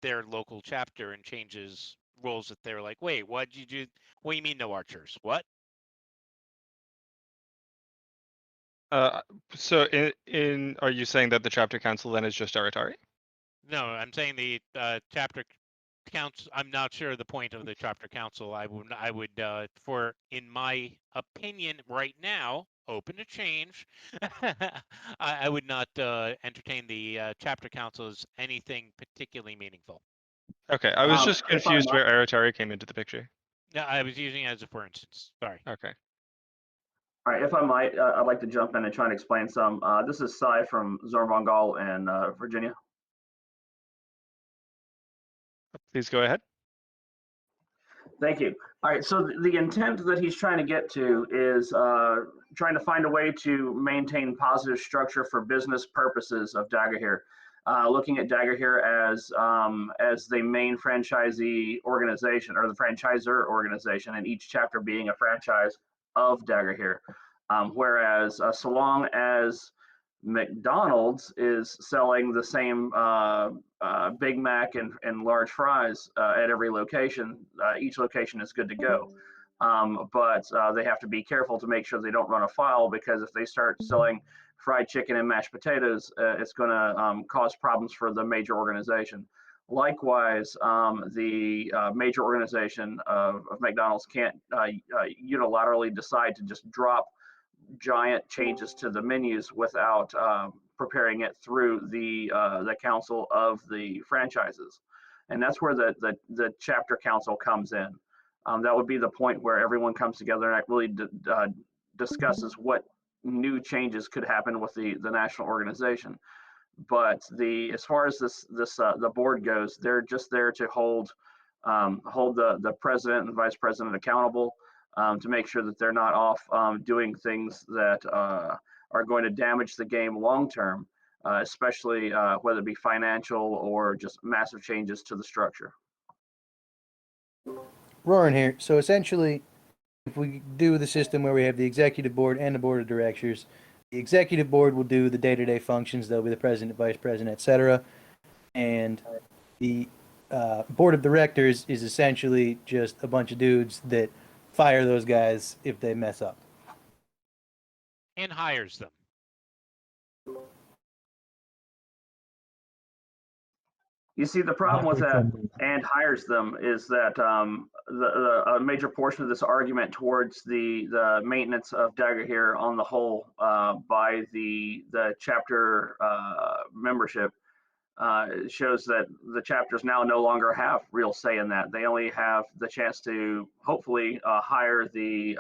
Speaker 15: their local chapter and changes rules that they're like, wait, what did you do? What do you mean no archers? What?
Speaker 2: So are you saying that the chapter council then is just Aratari?
Speaker 15: No, I'm saying the chapter council. I'm not sure the point of the chapter council. I would, in my opinion, right now, open to change. I would not entertain the chapter council as anything particularly meaningful.
Speaker 2: Okay, I was just
Speaker 14: If I
Speaker 2: confused
Speaker 14: might-
Speaker 2: where Aratari came into the picture.
Speaker 15: Yeah, I was using it as a for instance. Sorry.
Speaker 2: Okay.
Speaker 14: All right, if I might, I'd like to jump in and try and explain some. This is Cy from Zornvongal in Virginia.
Speaker 2: Please go ahead.
Speaker 14: Thank you. All right, so the intent that he's trying to get to is trying to find a way to maintain positive structure for business purposes of dagorhir. Looking at dagorhir as the main franchisee organization or the franchisor organization, and each chapter being a franchise of dagorhir. Whereas so long as McDonald's is selling the same Big Mac and large fries at every location, each location is good to go. But they have to be careful to make sure they don't run afoul, because if they start selling fried chicken and mashed potatoes, it's going to cause problems for the major organization. Likewise, the major organization of McDonald's can't unilaterally decide to just drop giant changes to the menus without preparing it through the council of the franchises, and that's where the chapter council comes in. That would be the point where everyone comes together and really discusses what new changes could happen with the national organization. But as far as the board goes, they're just there to hold the president and vice president accountable, to make sure that they're not off doing things that are going to damage the game long term, especially whether it be financial or just massive changes to the structure.
Speaker 3: Roaring here. So essentially, if we do the system where we have the executive board and the board of directors, the executive board will do the day-to-day functions. They'll be the president, vice president, etc. And the board of directors is essentially just a bunch of dudes that fire those guys if they mess up.
Speaker 15: And hires them.
Speaker 14: You see, the problem with that and hires them is that a major portion of this argument towards the maintenance of dagorhir on the whole by the chapter membership shows that the chapters now no longer have real say in that. They only have the chance to hopefully hire the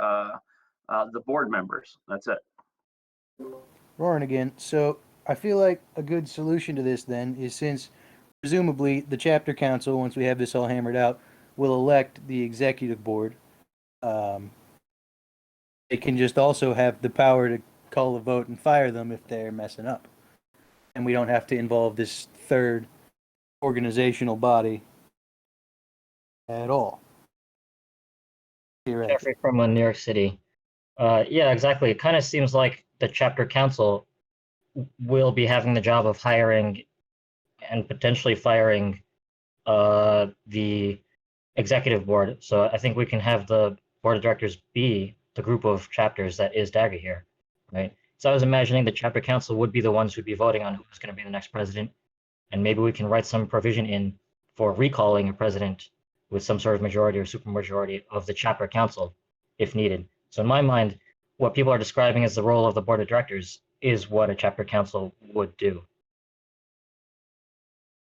Speaker 14: board members. That's it.
Speaker 3: Roaring again. So I feel like a good solution to this then is, since presumably the chapter council, once we have this all hammered out, will elect the executive board. They can just also have the power to call a vote and fire them if they're messing up. And we don't have to involve this third organizational body at all.
Speaker 5: Jeffrey from New York City. Yeah, exactly. It kind of seems like the chapter council will be having the job of hiring and potentially firing the executive board. So I think we can have the board of directors be the group of chapters that is dagorhir, right? So I was imagining the chapter council would be the ones who'd be voting on who's going to be the next president, and maybe we can write some provision in for recalling a president with some sort of majority or supermajority of the chapter council if needed. So in my mind, what people are describing as the role of the board of directors is what a chapter council would do.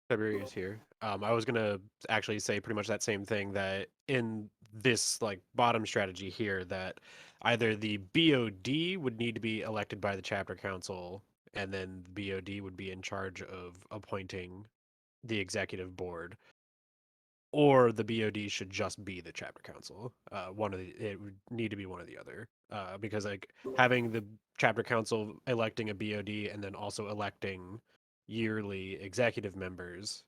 Speaker 13: February is here. I was gonna actually say pretty much that same thing, that in this like bottom strategy here, that either the BOD would need to be elected by the chapter council, and then the BOD would be in charge of appointing the executive board, or the BOD should just be the chapter council. It would need to be one or the other, because like having the chapter council electing a BOD and then also electing yearly executive members,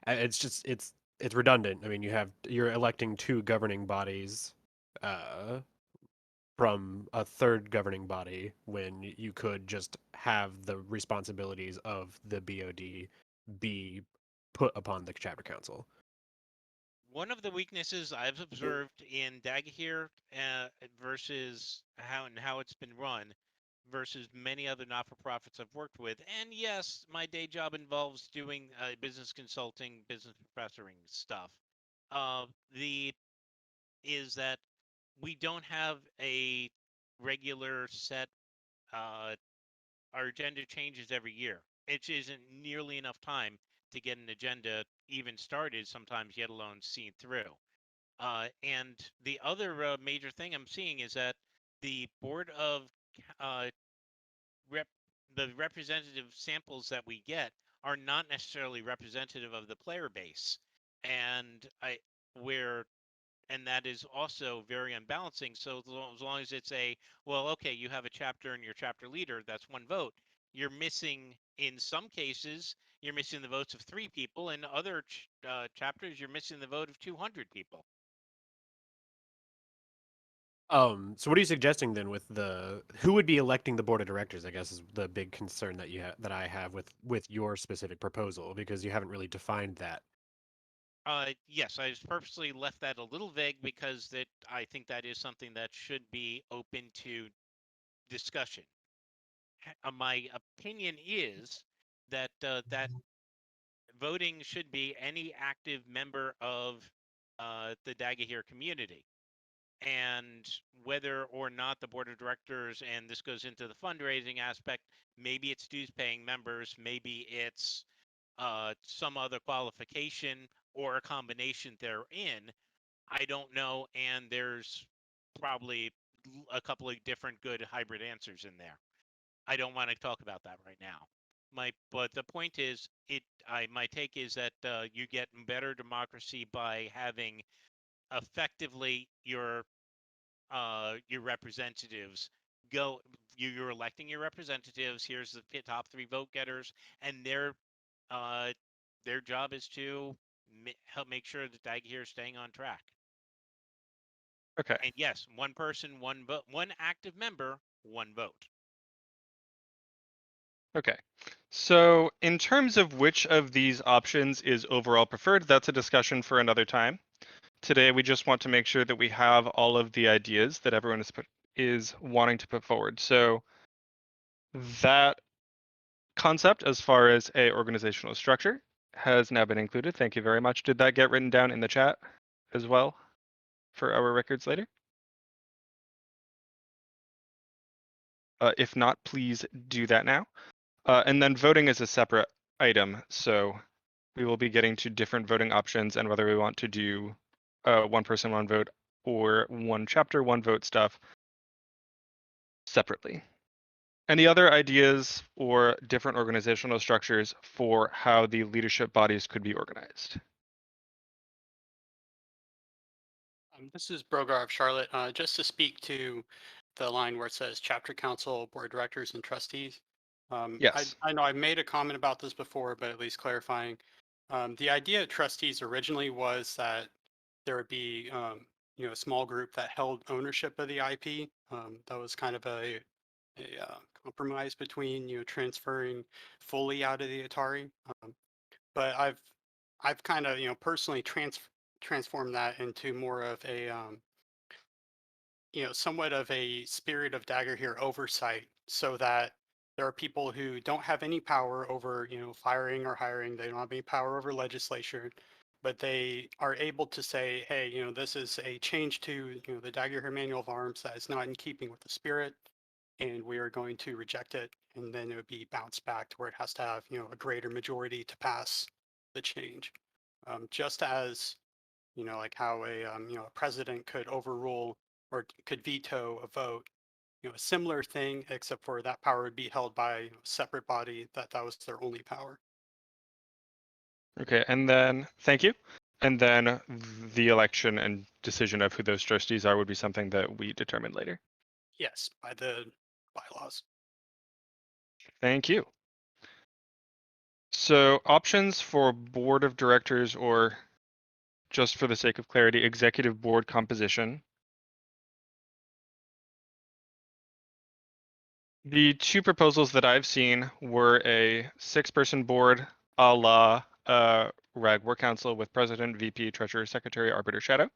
Speaker 13: it's redundant. I mean, you're electing two governing bodies from a third governing body when you could just have the responsibilities of the BOD be put upon the chapter council.
Speaker 15: One of the weaknesses I've observed in dagorhir versus how it's been run versus many other not-for-profits I've worked with, and yes, my day job involves doing business consulting, business professoring stuff, is that we don't have a regular set, our agenda changes every year. It isn't nearly enough time to get an agenda even started sometimes, yet alone seen through. And the other major thing I'm seeing is that the board of the representative samples that we get are not necessarily representative of the player base, and that is also very unbalancing. So as long as it's okay, you have a chapter and your chapter leader, that's one vote. You're missing, in some cases, you're missing the votes of 3 people. In other chapters, you're missing the vote of 200 people.
Speaker 13: So what are you suggesting then with who would be electing the board of directors, I guess, is the big concern that I have with your specific proposal, because you haven't really defined that.
Speaker 15: Yes, I just purposely left that a little vague because I think that is something that should be open to discussion. My opinion is that that voting should be any active member of the dagorhir community. And whether or not the board of directors, and this goes into the fundraising aspect, maybe it's dues paying members, maybe it's some other qualification or a combination therein, I don't know. And there's probably a couple of different good hybrid answers in there. I don't want to talk about that right now. But the point is, my take is that you get better democracy by having effectively your representatives go. You're electing your representatives. Here's the top 3 vote getters, and their job is to help make sure that dagorhir is staying on track.
Speaker 2: Okay.
Speaker 15: And yes, one person, one vote, one active member, one vote.
Speaker 2: Okay. So in terms of which of these options is overall preferred, that's a discussion for another time. Today, we just want to make sure that we have all of the ideas that everyone is wanting to put forward. So that concept, as far as a organizational structure, has now been included. Thank you very much. Did that get written down in the chat as well for our records later? If not, please do that now. And then voting is a separate item, so we will be getting to different voting options and whether we want to do one person, one vote, or one chapter, one vote stuff separately. Any other ideas or different organizational structures for how the leadership bodies could be organized?
Speaker 1: This is Brogar of Charlotte. Just to speak to the line where it says chapter council, board of directors, and trustees.
Speaker 2: Yes.
Speaker 1: I know I made a comment about this before, but at least clarifying. The idea of trustees originally was that there would be, a small group that held ownership of the IP. That was kind of a compromise between, transferring fully out of the Atari. But I've kind of, personally transformed that into more of a, somewhat of a spirit of dagorhir oversight, so that there are people who don't have any power over, firing or hiring. They don't have any power over legislation, but they are able to say, hey, this is a change to, the dagorhir manual of arms that is not in keeping with the spirit, and we are going to reject it. And then it would be bounced back to where it has to have, a greater majority to pass the change. Just as, like how a president could overrule or could veto a vote, a similar thing, except for that power would be held by a separate body that was their only power.
Speaker 2: Okay, and then, thank you. And then the election and decision of who those trustees are would be something that we determine later.
Speaker 1: Yes, by the bylaws.
Speaker 2: Thank you. So options for board of directors, or just for the sake of clarity, executive board composition. The two proposals that I've seen were a 6-person board a la RAG Work Council with president, VP, treasurer, secretary, arbiter, shadow.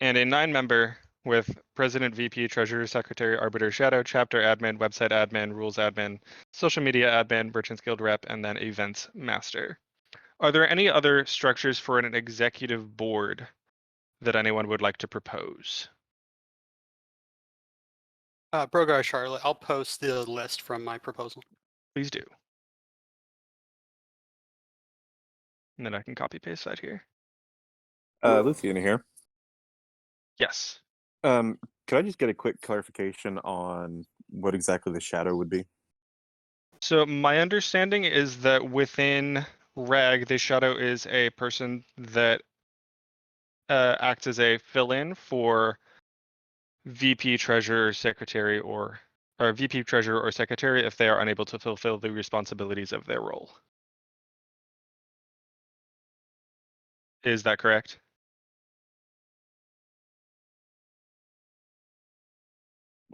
Speaker 2: And a 9-member with president, VP, treasurer, secretary, arbiter, shadow, chapter admin, website admin, rules admin, social media admin, merchants guild rep, and then events master. Are there any other structures for an executive board that anyone would like to propose?
Speaker 1: Brogar, Charlotte, I'll post the list from my proposal.
Speaker 2: Please do. And then I can copy paste that here.
Speaker 4: Luciana here.
Speaker 2: Yes.
Speaker 4: Could I just get a quick clarification on what exactly the shadow would be?
Speaker 2: So my understanding is that within RAG, the shadow is a person that acts as a fill-in for VP, treasurer, secretary, or VP, treasurer, or secretary if they are unable to fulfill the responsibilities of their role. Is that correct?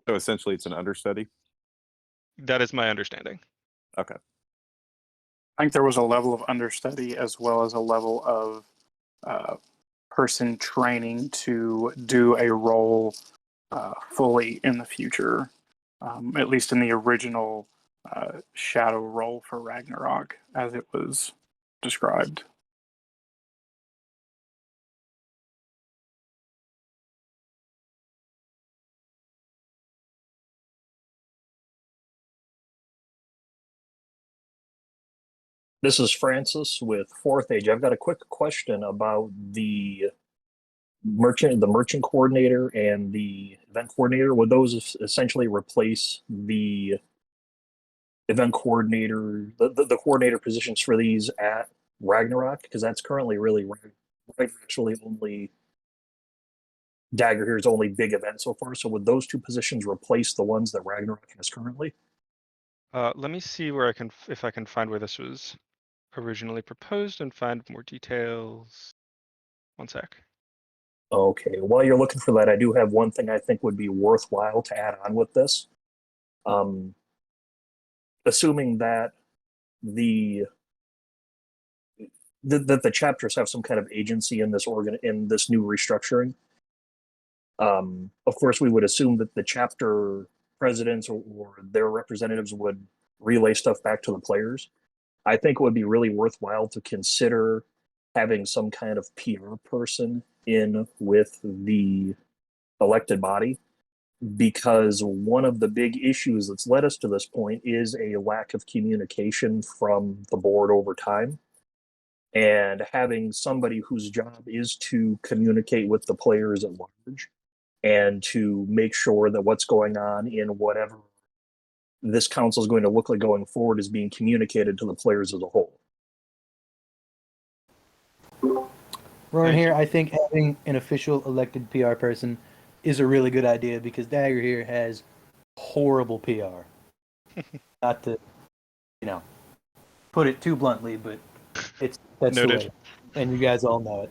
Speaker 4: So essentially it's an understudy?
Speaker 2: That is my understanding.
Speaker 4: Okay.
Speaker 16: I think there was a level of understudy as well as a level of person training to do a role fully in the future, at least in the original shadow role for Ragnarok as it was described.
Speaker 17: This is Francis with Fourth Age. I've got a quick question about the merchant coordinator and the event coordinator. Would those essentially replace the event coordinator, the coordinator positions for these at Ragnarok? Because that's currently really actually only dagorhir's only big event so far. So would those two positions replace the ones that Ragnarok has currently?
Speaker 2: Let me see where if I can find where this was originally proposed and find more details. One sec.
Speaker 17: Okay, while you're looking for that, I do have one thing I think would be worthwhile to add on with this. Assuming that the chapters have some kind of agency in this in this new restructuring. Of course, we would assume that the chapter presidents or their representatives would relay stuff back to the players. I think it would be really worthwhile to consider having some kind of PR person in with the elected body, because one of the big issues that's led us to this point is a lack of communication from the board over time. And having somebody whose job is to communicate with the players at large and to make sure that what's going on in whatever this council is going to look like going forward is being communicated to the players as a whole.
Speaker 3: Roran here, I think having an official elected PR person is a really good idea because Dagger here has horrible PR. Not to, put it too bluntly, but that's
Speaker 2: Noted.
Speaker 3: the way. And you guys all know it.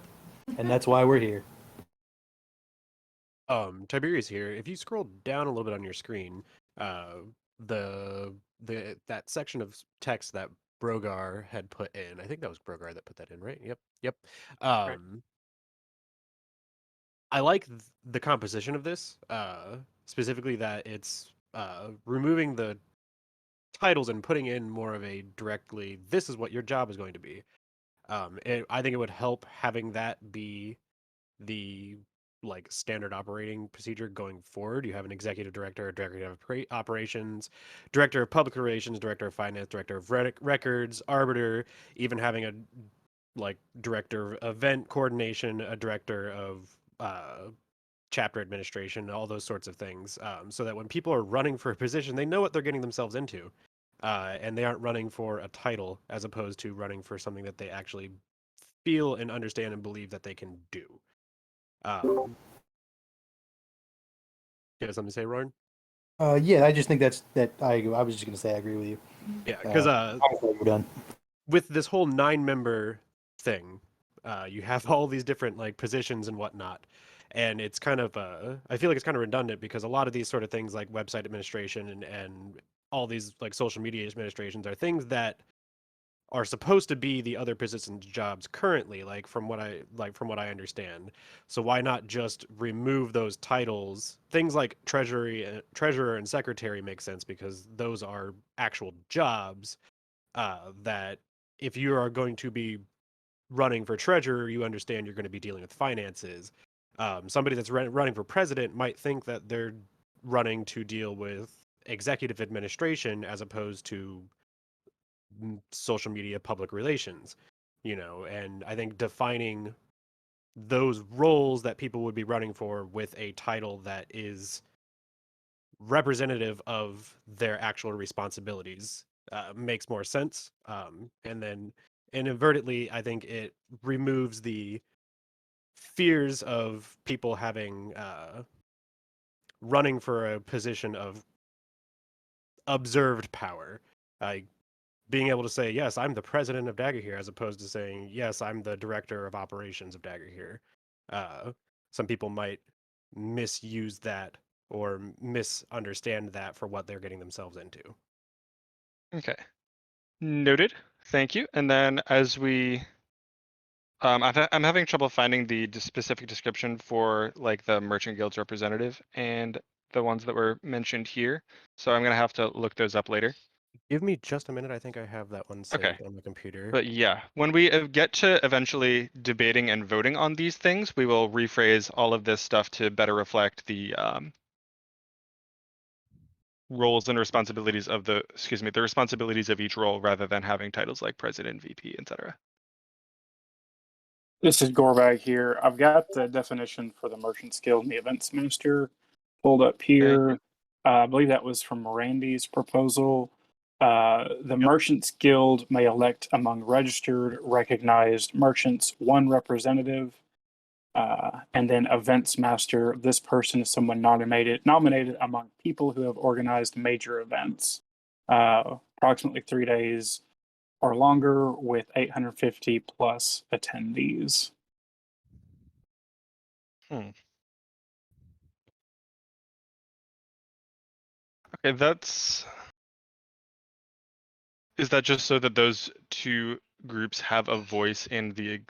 Speaker 3: And that's why we're here.
Speaker 13: Tiberius here. If you scroll down a little bit on your screen, that section of text that Brogar had put in, I think that was Brogar that put that in, right? Yep.
Speaker 1: Right.
Speaker 13: I like the composition of this, specifically that it's removing the titles and putting in more of a directly, this is what your job is going to be. I think it would help having that be the standard operating procedure going forward. You have an executive director, a director of operations, director of public relations, director of finance, director of records, arbiter, even having a director of event coordination, a director of chapter administration, all those sorts of things, so that when people are running for a position, they know what they're getting themselves into, and they aren't running for a title as opposed to running for something that they actually feel and understand and believe that they can do. You have something to say, Roran?
Speaker 3: Yeah, I just think I was just going to say I agree with you.
Speaker 13: Yeah, because
Speaker 3: we're done.
Speaker 13: With this whole 9-member thing, you have all these different positions and whatnot, and it's kind of I feel like it's kind of redundant because a lot of these sort of things like website administration and all these social media administrations are things that are supposed to be the other positions' jobs currently, from what I understand. So why not just remove those titles? Things like treasurer and secretary make sense because those are actual jobs that if you are going to be running for treasurer, you understand you're going to be dealing with finances. Somebody that's running for president might think that they're running to deal with executive administration as opposed to social media public relations, and I think defining those roles that people would be running for with a title that is representative of their actual responsibilities makes more sense. And then inadvertently, I think it removes the fears of people having running for a position of observed power. Being able to say, yes, I'm the president of dagorhir, as opposed to saying, yes, I'm the director of operations of dagorhir. Some people might misuse that or misunderstand that for what they're getting themselves into.
Speaker 2: Okay. Noted. Thank you. And then as we, I'm having trouble finding the specific description for the Merchant Guild's representative and the ones that were mentioned here. So I'm gonna have to look those up later.
Speaker 13: Give me just a minute. I think I have that one saved on the computer.
Speaker 2: But yeah, when we get to eventually debating and voting on these things, we will rephrase all of this stuff to better reflect the roles and responsibilities of the responsibilities of each role rather than having titles like president, VP, etc.
Speaker 16: This is Gorbag here. I've got the definition for the Merchants Guild and the Events Minister pulled up here. I believe that was from Randy's proposal. The Merchants Guild may elect among registered, recognized merchants one representative. And then Events Master, this person is someone nominated among people who have organized major events, approximately 3 days or longer with 850 plus attendees.
Speaker 2: Okay, is that just so that those two groups have a voice in the,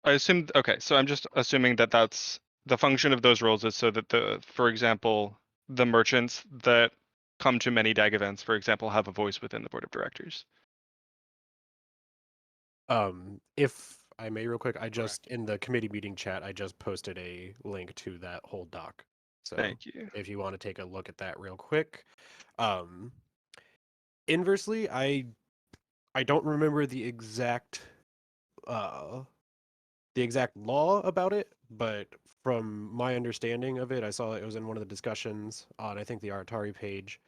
Speaker 2: I assume, okay, so I'm just assuming that that's the function of those roles is so that for example, the merchants that come to many DAG events, for example, have a voice within the board of directors.
Speaker 13: If I may, real quick, I just in the committee meeting chat, I just posted a link to that whole doc. So
Speaker 2: Thank you.
Speaker 13: if you want to take a look at that real quick. Inversely, I don't remember the exact law about it, but from my understanding of it, I saw it was in one of the discussions on, I think, the Artari page.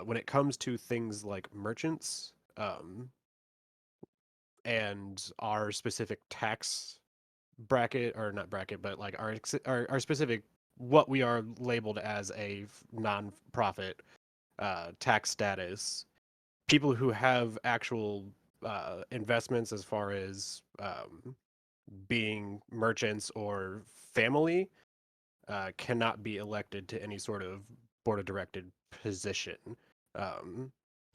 Speaker 13: When it comes to things like merchants, and our specific tax bracket, or not bracket, but like our specific, what we are labeled as a non-profit tax status, people who have actual investments as far as being merchants or family cannot be elected to any sort of board of directed position.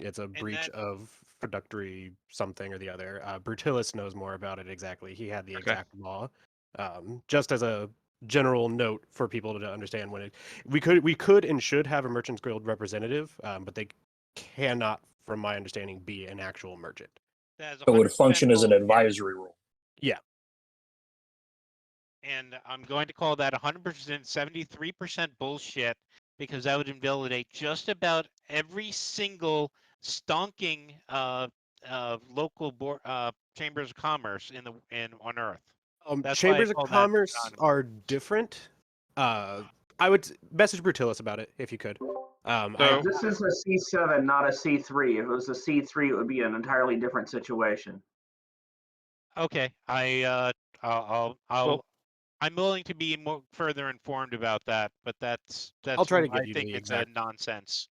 Speaker 13: It's a breach of fiduciary something or the other. Brutilis knows more about it exactly. He had the exact law. Just as a general note for people to understand, when we could and should have a Merchants Guild representative, but they cannot, from my understanding, be an actual merchant.
Speaker 15: That is
Speaker 17: So it would
Speaker 15: 100%
Speaker 17: function as an
Speaker 15: bullshit.
Speaker 17: advisory role.
Speaker 13: Yeah.
Speaker 15: And I'm going to call that 100%, 73% bullshit, because that would invalidate just about every single stonking local board, chambers of commerce on Earth. That's why I
Speaker 13: Chambers of
Speaker 15: call that
Speaker 13: Commerce
Speaker 15: anonymous.
Speaker 13: are different. I would message Brutilis about it if you could.
Speaker 14: This is a C7, not a C3. If it was a C3, it would be an entirely different situation.
Speaker 15: Okay, I'm willing to be more further informed about that, but that's
Speaker 13: I'll try to
Speaker 15: I
Speaker 13: get you
Speaker 15: think
Speaker 13: the
Speaker 15: it's a
Speaker 13: exact.
Speaker 15: nonsense.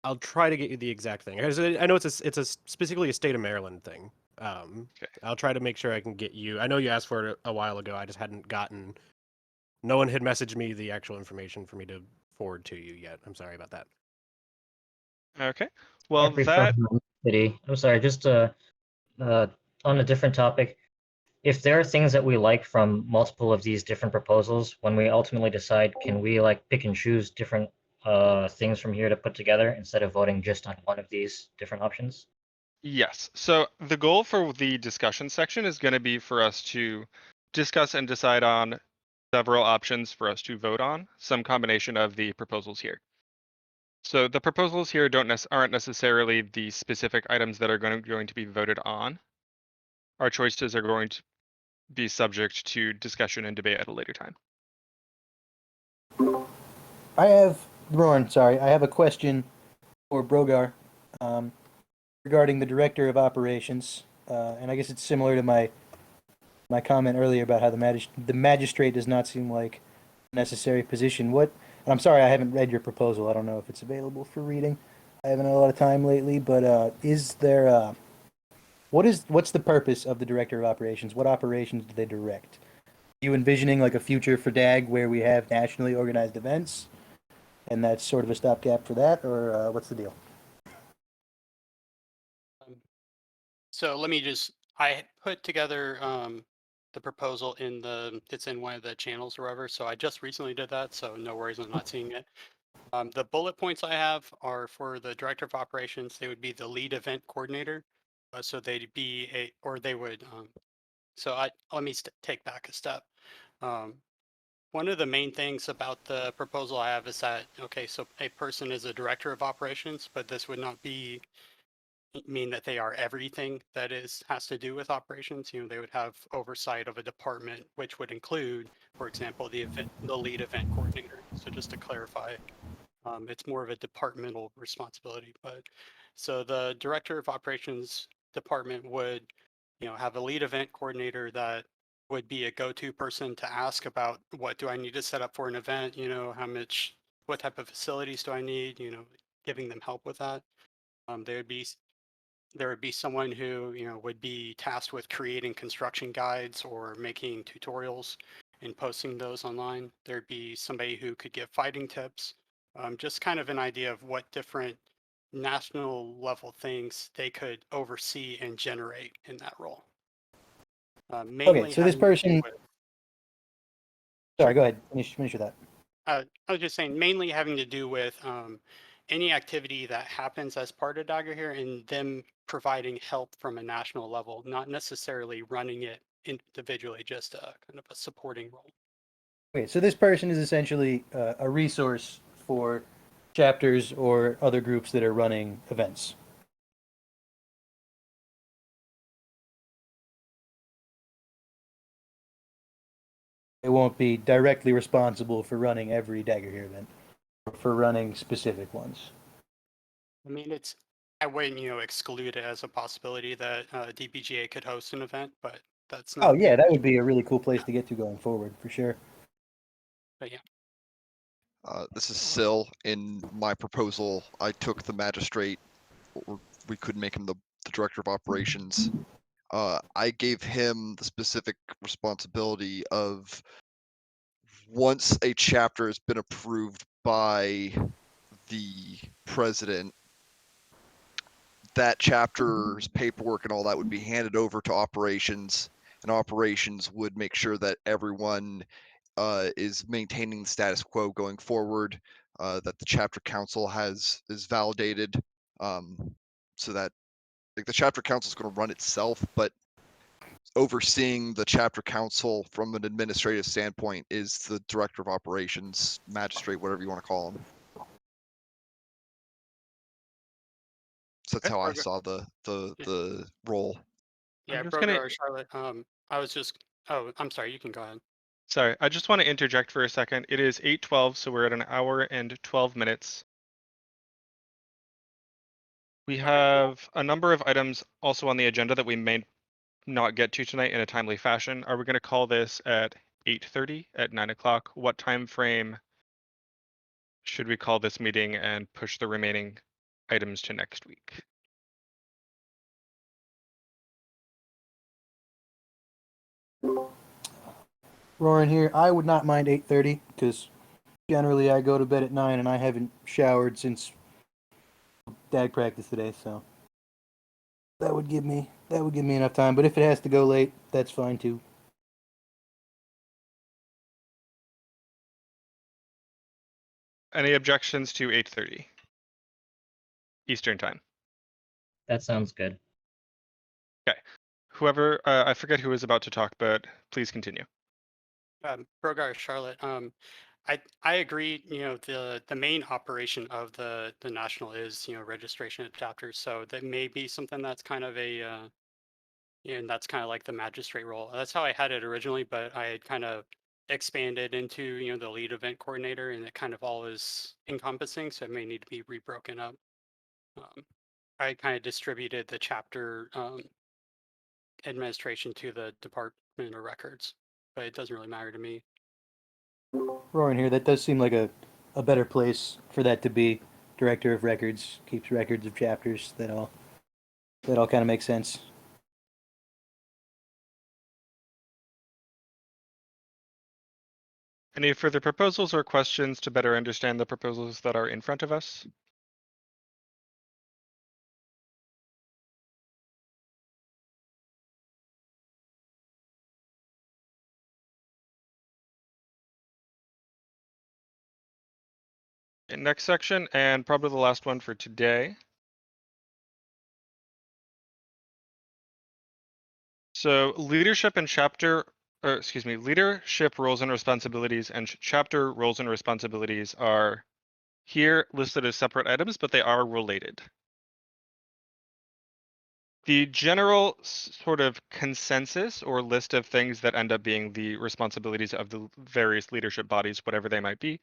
Speaker 13: I'll try to get you the exact thing. I know it's a specifically a state of Maryland thing. I'll try to make sure I can get you. I know you asked for it a while ago. I just hadn't gotten. No one had messaged me the actual information for me to forward to you yet. I'm sorry about that.
Speaker 2: Okay. Well,
Speaker 5: Jeffrey
Speaker 2: that
Speaker 5: from City. I'm sorry, just on a different topic. If there are things that we like from multiple of these different proposals, when we ultimately decide, can we like pick and choose different things from here to put together instead of voting just on one of these different options?
Speaker 2: Yes. So the goal for the discussion section is going to be for us to discuss and decide on several options for us to vote on, some combination of the proposals here. So the proposals here aren't necessarily the specific items that are going to be voted on. Our choices are going to be subject to discussion and debate at a later time.
Speaker 3: I have, Ron, sorry, I have a question for Brogar regarding the director of operations, and I guess it's similar to my comment earlier about how the magistrate does not seem like a necessary position. And I'm sorry, I haven't read your proposal. I don't know if it's available for reading. I haven't had a lot of time lately, but is there what's the purpose of the director of operations? What operations do they direct? Are you envisioning like a future for DAG where we have nationally organized events, and that's sort of a stopgap for that, or what's the deal?
Speaker 1: So let me I put together the proposal it's in one of the channels or whatever. So I just recently did that, so no worries on not seeing it. The bullet points I have are for the director of operations. They would be the lead event coordinator. So they'd be they would, let me take back a step. One of the main things about the proposal I have is that, okay, so a person is a director of operations, but this would not mean that they are everything that has to do with operations. They would have oversight of a department, which would include, for example, the lead event coordinator. So just to clarify, it's more of a departmental responsibility. But so the director of operations department would, have a lead event coordinator that would be a go-to person to ask about what do I need to set up for an event, what type of facilities do I need, giving them help with that. There would be someone who, would be tasked with creating construction guides or making tutorials and posting those online. There'd be somebody who could give fighting tips, just kind of an idea of what different national level things they could oversee and generate in that role.
Speaker 3: Okay, so this person. Sorry, go ahead. Finish with that.
Speaker 1: I was just saying, mainly having to do with any activity that happens as part of dagorhir and them providing help from a national level, not necessarily running it individually, just a kind of a supporting role.
Speaker 3: Okay, so this person is essentially a resource for chapters or other groups that are running events. It won't be directly responsible for running every dagorhir event, or for running specific ones.
Speaker 1: I mean, I wouldn't, exclude it as a possibility that DBGA could host an event, but that's not.
Speaker 3: Oh yeah, that would be a really cool place to get to going forward, for sure.
Speaker 1: But yeah.
Speaker 9: This is Sil. In my proposal, I took the magistrate, or we could make him the director of operations. I gave him the specific responsibility of once a chapter has been approved by the president, that chapter's paperwork and all that would be handed over to operations, and operations would make sure that everyone is maintaining the status quo going forward, that the chapter council is validated, so that like the chapter council is going to run itself, but overseeing the chapter council from an administrative standpoint is the director of operations, magistrate, whatever you want to call him. So that's how I saw the role.
Speaker 1: Yeah,
Speaker 2: just gonna-
Speaker 1: Brogar or Charlotte. I was just. Oh, I'm sorry. You can go ahead.
Speaker 2: Sorry, I just want to interject for a second. It is 8:12, so we're at an hour and 12 minutes. We have a number of items also on the agenda that we may not get to tonight in a timely fashion. Are we going to call this at 8:30, at 9 o'clock? What time frame should we call this meeting and push the remaining items to next week?
Speaker 3: Roaring here, I would not mind 8:30 because generally I go to bed at 9 and I haven't showered since dag practice today, so that would give me enough time. But if it has to go late, that's fine too.
Speaker 2: Any objections to 8:30 Eastern time?
Speaker 5: That sounds good.
Speaker 2: Okay. Whoever, I forget who was about to talk, but please continue.
Speaker 1: Brogar or Charlotte. I agree. The main operation of the national is registration of chapters. So that may be something that's kind of and that's kind of like the magistrate role. That's how I had it originally, but I had kind of expanded into the lead event coordinator, and it kind of all is encompassing. So it may need to be rebroken up. I kind of distributed the chapter administration to the Department of Records, but it doesn't really matter to me.
Speaker 3: Roaring here, that does seem like a better place for that to be. Director of Records keeps records of chapters. That all kind of makes sense.
Speaker 2: Any further proposals or questions to better understand the proposals that are in front of us? Next section, and probably the last one for today. So leadership and chapter, or excuse me, leadership roles and responsibilities and chapter roles and responsibilities are here listed as separate items, but they are related. The general sort of consensus or list of things that end up being the responsibilities of the various leadership bodies, whatever they might be,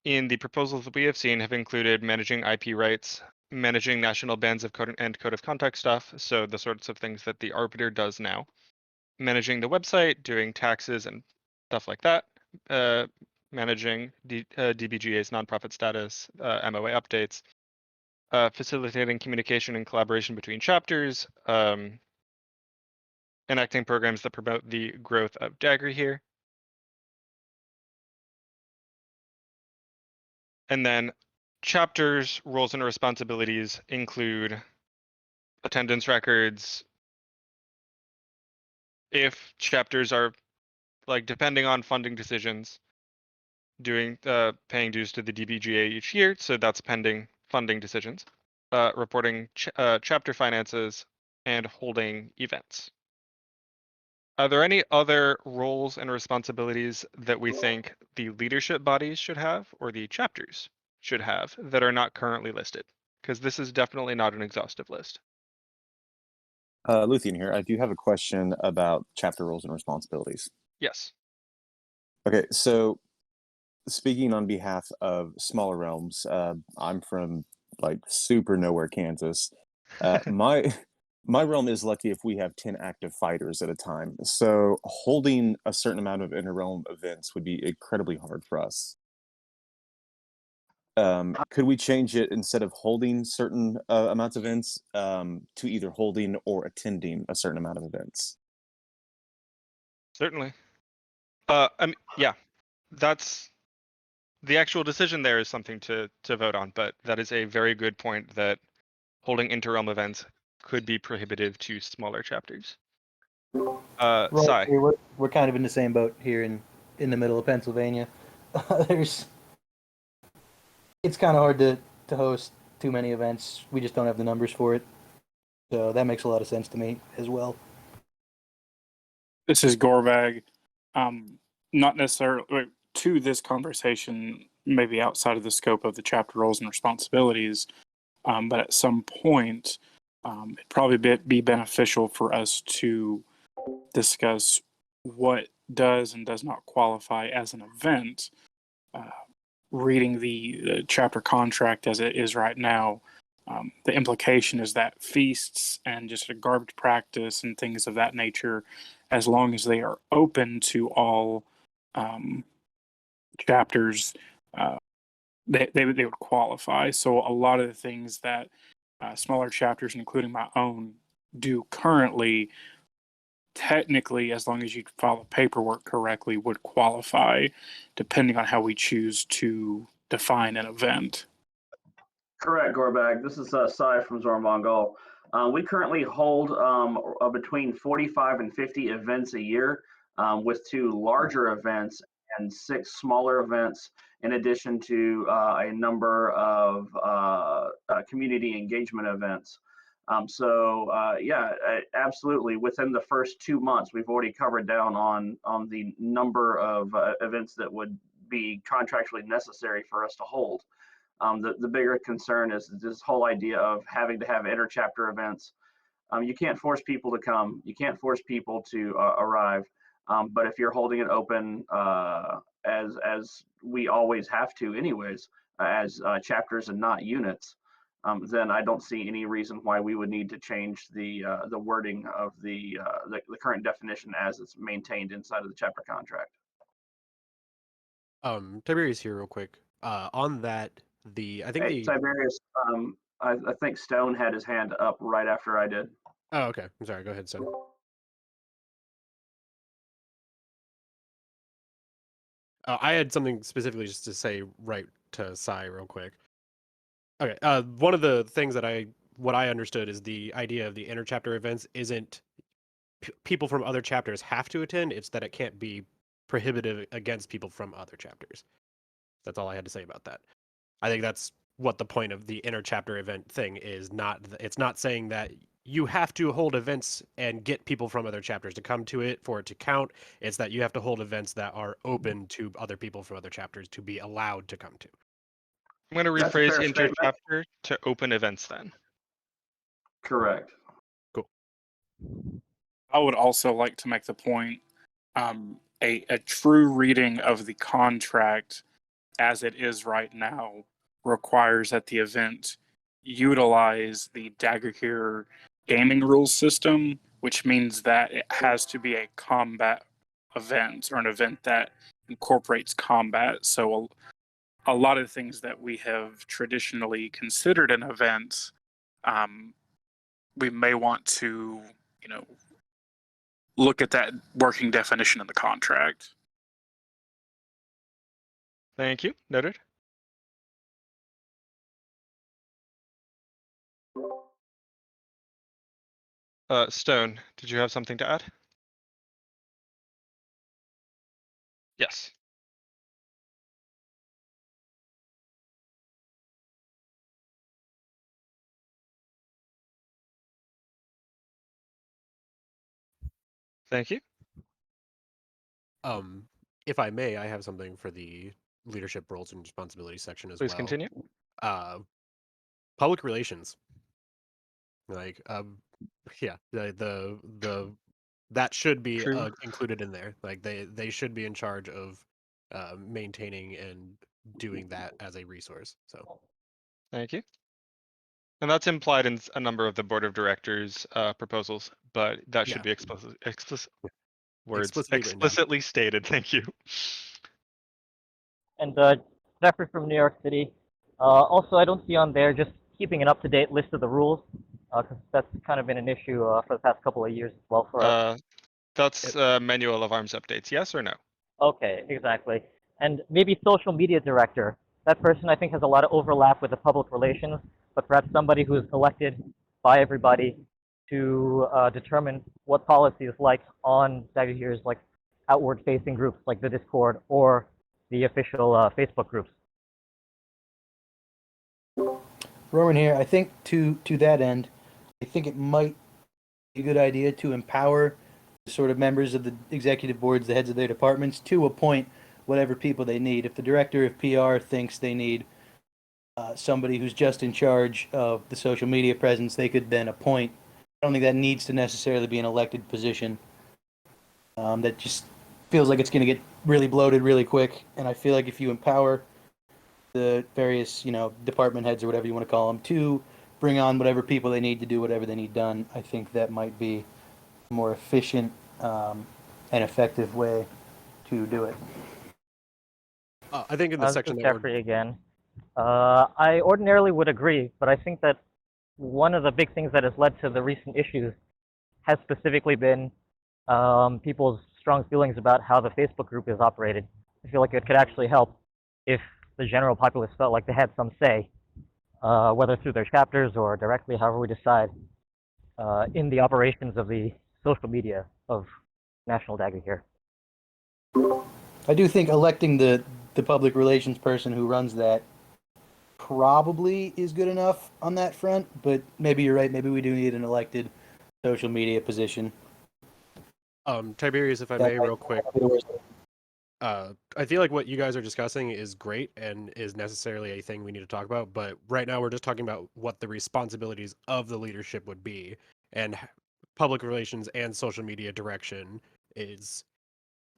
Speaker 2: in the proposals that we have seen have included managing IP rights, managing national bans of code and code of conduct stuff, so the sorts of things that the arbiter does now, managing the website, doing taxes and stuff like that, managing DBGA's nonprofit status, MOA updates, facilitating communication and collaboration between chapters, enacting programs that promote the growth of dagorhir. And then chapters, roles and responsibilities include attendance records. If chapters are like depending on funding decisions, doing paying dues to the DBGA each year, so that's pending funding decisions, reporting chapter finances, and holding events. Are there any other roles and responsibilities that we think the leadership bodies should have or the chapters should have that are not currently listed? Because this is definitely not an exhaustive list.
Speaker 4: Luthien here. I do have a question about chapter roles and responsibilities.
Speaker 2: Yes.
Speaker 4: Okay, so speaking on behalf of smaller realms, I'm from like super nowhere, Kansas. My realm is lucky if we have 10 active fighters at a time. So holding a certain amount of inter-realm events would be incredibly hard for us. Could we change it instead of holding certain amounts of events to either holding or attending a certain amount of events?
Speaker 2: Certainly. Yeah, that's the actual decision there is something to vote on, but that is a very good point that holding inter-realm events could be prohibitive to smaller chapters.
Speaker 3: Right,
Speaker 2: Sai.
Speaker 3: we're kind of in the same boat here in the middle of Pennsylvania. It's kind of hard to host too many events. We just don't have the numbers for it. So that makes a lot of sense to me as well.
Speaker 16: This is Gorbag. Not necessarily to this conversation, maybe outside of the scope of the chapter roles and responsibilities, but at some point, it'd probably be beneficial for us to discuss what does and does not qualify as an event. Reading the chapter contract as it is right now, the implication is that feasts and just a garbage practice and things of that nature, as long as they are open to all chapters, they would qualify. So a lot of the things that smaller chapters, including my own, do currently, technically, as long as you follow paperwork correctly, would qualify, depending on how we choose to define an event.
Speaker 14: Correct, Gorbag. This is Sai from Zormongol. We currently hold between 45 and 50 events a year, with 2 larger events and 6 smaller events, in addition to a number of community engagement events. Yeah, absolutely. Within the first 2 months, we've already covered down on the number of events that would be contractually necessary for us to hold. The bigger concern is this whole idea of having to have inter-chapter events. You can't force people to come. You can't force people to arrive. But if you're holding it open, as we always have to anyways, as chapters and not units, then I don't see any reason why we would need to change the wording of the current definition as it's maintained inside of the chapter contract.
Speaker 13: Tiberius here real quick. On that, I think
Speaker 14: Hey, Tiberius, I think Stone had his hand up right after I did.
Speaker 13: Oh, okay. I'm sorry. Go ahead, Stone. I had something specifically just to say right to Sai real quick. Okay. One of the things that what I understood is the idea of the inter-chapter events isn't people from other chapters have to attend. It's that it can't be prohibitive against people from other chapters. That's all I had to say about that. I think that's what the point of the inter-chapter event thing is. It's not saying that you have to hold events and get people from other chapters to come to it for it to count. It's that you have to hold events that are open to other people from other chapters to be allowed to come to.
Speaker 2: I'm going to
Speaker 14: That's a
Speaker 2: rephrase
Speaker 14: fair statement.
Speaker 2: inter-chapter to open events then.
Speaker 14: Correct.
Speaker 13: Cool.
Speaker 16: I would also like to make the point, a true reading of the contract as it is right now requires that the event utilize the dagorhir gaming rules system, which means that it has to be a combat event or an event that incorporates combat. So a lot of things that we have traditionally considered an event, we may want to, look at that working definition in the contract.
Speaker 2: Thank you. Noted. Stone, did you have something to add? Yes. Thank you.
Speaker 13: If I may, I have something for the leadership roles and responsibilities section as
Speaker 2: Please
Speaker 13: well.
Speaker 2: continue.
Speaker 13: Public relations. Like, yeah, that should be
Speaker 2: True.
Speaker 13: included in there. Like, they should be in charge of maintaining and doing that as a resource. So,
Speaker 2: Thank you. And that's implied in a number of the board of directors proposals, but that should
Speaker 13: yeah,
Speaker 2: be
Speaker 13: explicitly written down.
Speaker 2: explicitly stated. Thank you.
Speaker 18: And Jeffrey from New York City. Also, I don't see on there just keeping an up-to-date list of the rules, because that's kind of been an issue for the past couple of years as well for us.
Speaker 2: That's manual of arms updates. Yes or no?
Speaker 18: Okay, exactly. And maybe social media director. That person, I think, has a lot of overlap with the public relations, but perhaps somebody who is elected by everybody to determine what policy is like on dagorhir's like outward-facing groups like the Discord or the official Facebook groups.
Speaker 3: Roman here. I think to that end, I think it might be a good idea to empower the sort of members of the executive boards, the heads of their departments, to appoint whatever people they need. If the director of PR thinks they need somebody who's just in charge of the social media presence, they could then appoint. I don't think that needs to necessarily be an elected position. That just feels like it's going to get really bloated really quick. And I feel like if you empower the various, department heads or whatever you want to call them to bring on whatever people they need to do whatever they need done, I think that might be a more efficient and effective way to do it.
Speaker 13: I think in the section that
Speaker 18: Jeffrey again. I ordinarily would agree, but I think that one of the big things that has led to the recent issues has specifically been people's strong feelings about how the Facebook group is operated. I feel like it could actually help if the general populace felt like they had some say, whether through their chapters or directly, however we decide, in the operations of the social media of National Dagorhir.
Speaker 3: I do think electing the public relations person who runs that probably is good enough on that front, but maybe you're right. Maybe we do need an elected social media position.
Speaker 13: Tiberius, if I may, real quick. I feel like what you guys are discussing is great and is necessarily a thing we need to talk about, but right now we're just talking about what the responsibilities of the leadership would be, and public relations and social media direction is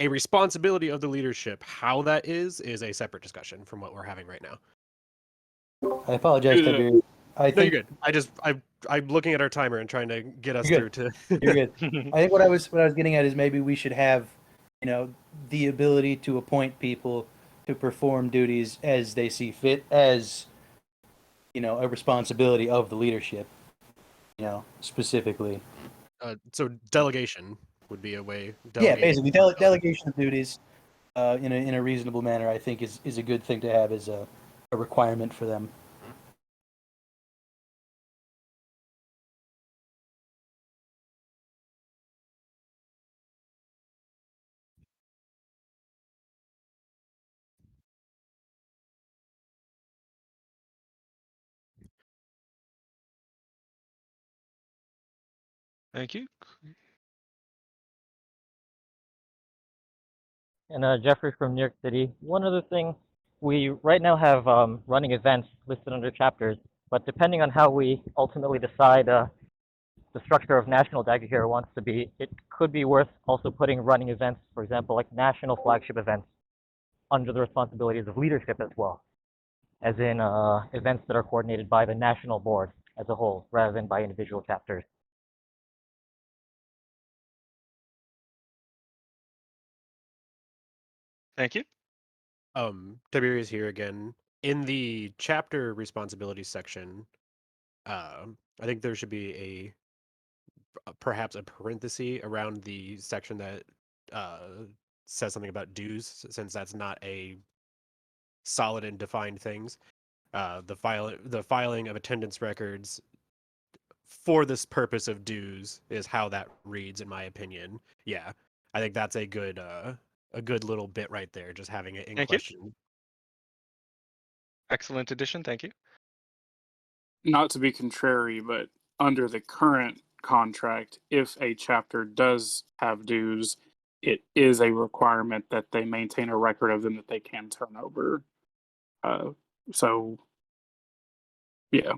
Speaker 13: a responsibility of the leadership. How that is a separate discussion from what we're having right now.
Speaker 3: I apologize, Tiberius.
Speaker 13: No, you're good. I'm looking at our timer and trying to get us through to.
Speaker 3: You're good. I think what I was getting at is maybe we should have, the ability to appoint people to perform duties as they see fit, as a responsibility of the leadership. Specifically.
Speaker 13: So delegation would be a way.
Speaker 3: Yeah, basically delegation of duties, in a reasonable manner, I think is a good thing to have as a requirement for them.
Speaker 2: Thank you.
Speaker 18: And Jeffrey from New York City. One other thing, we right now have running events listed under chapters, but depending on how we ultimately decide the structure of National Dagorhir wants to be, it could be worth also putting running events, for example, like national flagship events, under the responsibilities of leadership as well, as in events that are coordinated by the national board as a whole, rather than by individual chapters.
Speaker 2: Thank you.
Speaker 13: Tiberius here again. In the chapter responsibilities section, I think there should be perhaps a parenthesis around the section that says something about dues, since that's not a solid and defined things. The filing of attendance records for this purpose of dues is how that reads, in my opinion. Yeah, I think that's a good little bit right there, just having it in
Speaker 2: Thank you.
Speaker 13: question.
Speaker 2: Excellent addition. Thank you.
Speaker 16: Not to be contrary, but under the current contract, if a chapter does have dues, it is a requirement that they maintain a record of them that they can turn over. So, yeah.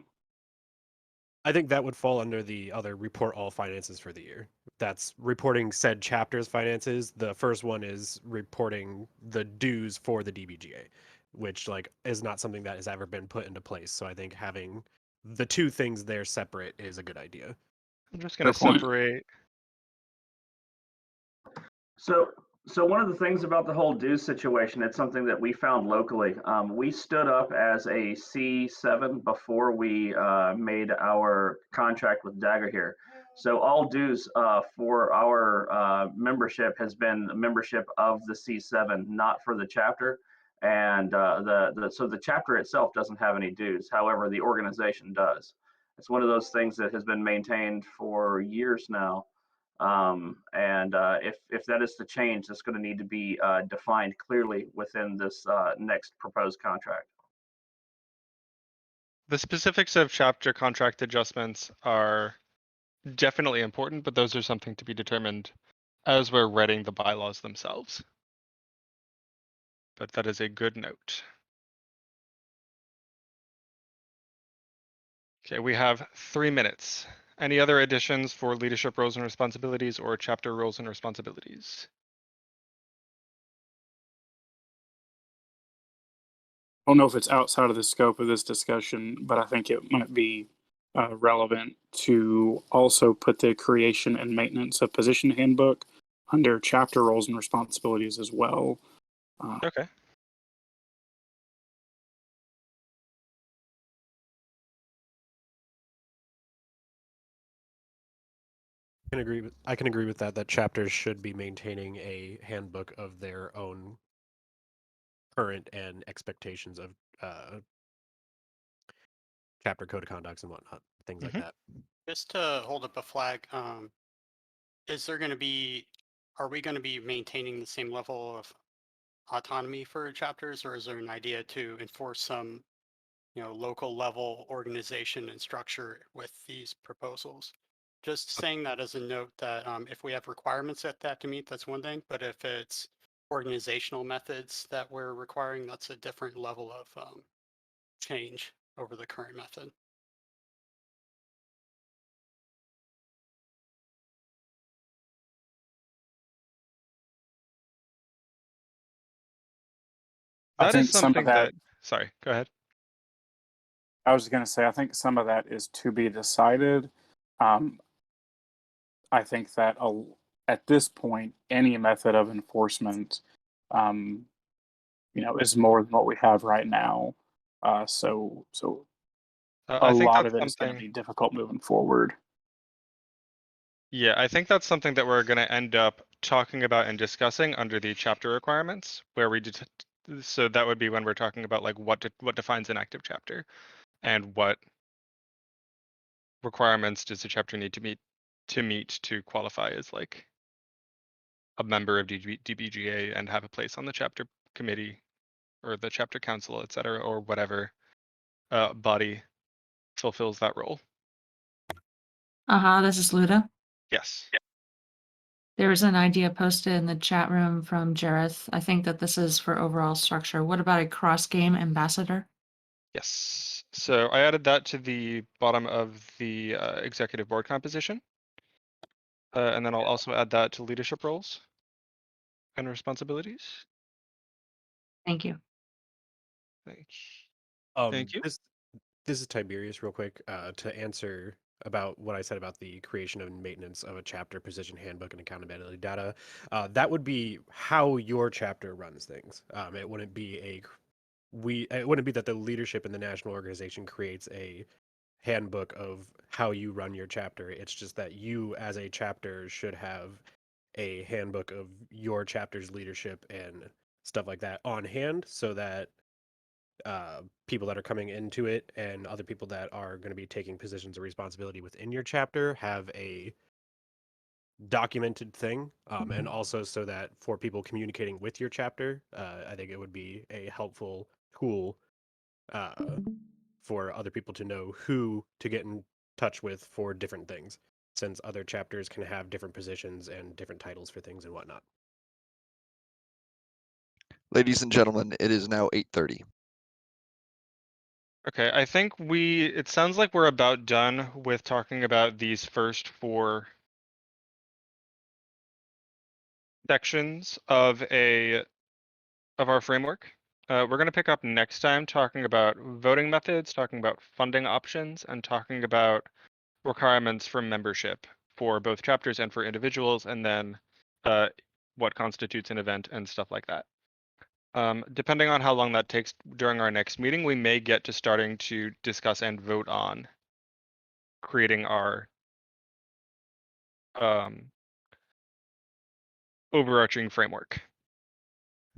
Speaker 13: I think that would fall under the other report all finances for the year. That's reporting said chapter's finances. The first one is reporting the dues for the DBGA, which like is not something that has ever been put into place. So I think having the two things there separate is a good idea.
Speaker 2: I'm just going to
Speaker 16: Fair point.
Speaker 2: separate.
Speaker 14: So one of the things about the whole dues situation, it's something that we found locally. We stood up as a C7 before we made our contract with dagorhir. So all dues for our membership has been membership of the C7, not for the chapter. And so the chapter itself doesn't have any dues. However, the organization does. It's one of those things that has been maintained for years now. If that is to change, that's going to need to be defined clearly within this next proposed contract.
Speaker 2: The specifics of chapter contract adjustments are definitely important, but those are something to be determined as we're writing the bylaws themselves. But that is a good note. Okay, we have 3 minutes. Any other additions for leadership roles and responsibilities or chapter roles and responsibilities?
Speaker 16: I don't know if it's outside of the scope of this discussion, but I think it might be relevant to also put the creation and maintenance of position handbook under chapter roles and responsibilities as well.
Speaker 2: Okay.
Speaker 13: I can agree with that. That chapters should be maintaining a handbook of their own current and expectations of chapter code of conducts and whatnot, things like that.
Speaker 1: Just to hold up a flag, is there going to be, are we going to be maintaining the same level of autonomy for chapters, or is there an idea to enforce some, local level organization and structure with these proposals? Just saying that as a note that if we have requirements that they have to meet, that's one thing, but if it's organizational methods that we're requiring, that's a different level of change over the current method.
Speaker 2: That is something that, sorry, go ahead.
Speaker 16: I was going to say, I think some of that is to be decided. I think that at this point, any method of enforcement, is more than what we have right now. So a lot of it is going to be difficult moving forward.
Speaker 2: Yeah, I think that's something that we're going to end up talking about and discussing under the chapter requirements, where we did. So that would be when we're talking about like what defines an active chapter, and what requirements does the chapter need to meet to qualify as like a member of DBGA and have a place on the chapter committee or the chapter council, etc., or whatever body fulfills that role.
Speaker 11: This is Ljuda.
Speaker 2: Yes.
Speaker 11: There was an idea posted in the chat room from Jareth. I think that this is for overall structure. What about a cross-game ambassador?
Speaker 2: Yes. So I added that to the bottom of the executive board composition. And then I'll also add that to leadership roles and responsibilities.
Speaker 11: Thank you.
Speaker 2: Thank you.
Speaker 13: This is Tiberius real quick to answer about what I said about the creation and maintenance of a chapter position handbook and accountability data. That would be how your chapter runs things. It wouldn't be it wouldn't be that the leadership in the national organization creates a handbook of how you run your chapter. It's just that you as a chapter should have a handbook of your chapter's leadership and stuff like that on hand, so that people that are coming into it and other people that are going to be taking positions of responsibility within your chapter have a documented thing, and also so that for people communicating with your chapter, I think it would be a helpful tool for other people to know who to get in touch with for different things. since other chapters can have different positions and different titles for things and whatnot.
Speaker 9: Ladies and gentlemen, it is now 8:30.
Speaker 2: Okay, I think it sounds like we're about done with talking about these first 4 sections of our framework. We're going to pick up next time talking about voting methods, talking about funding options, and talking about requirements for membership for both chapters and for individuals, and then what constitutes an event and stuff like that. Depending on how long that takes during our next meeting, we may get to starting to discuss and vote on creating our overarching framework.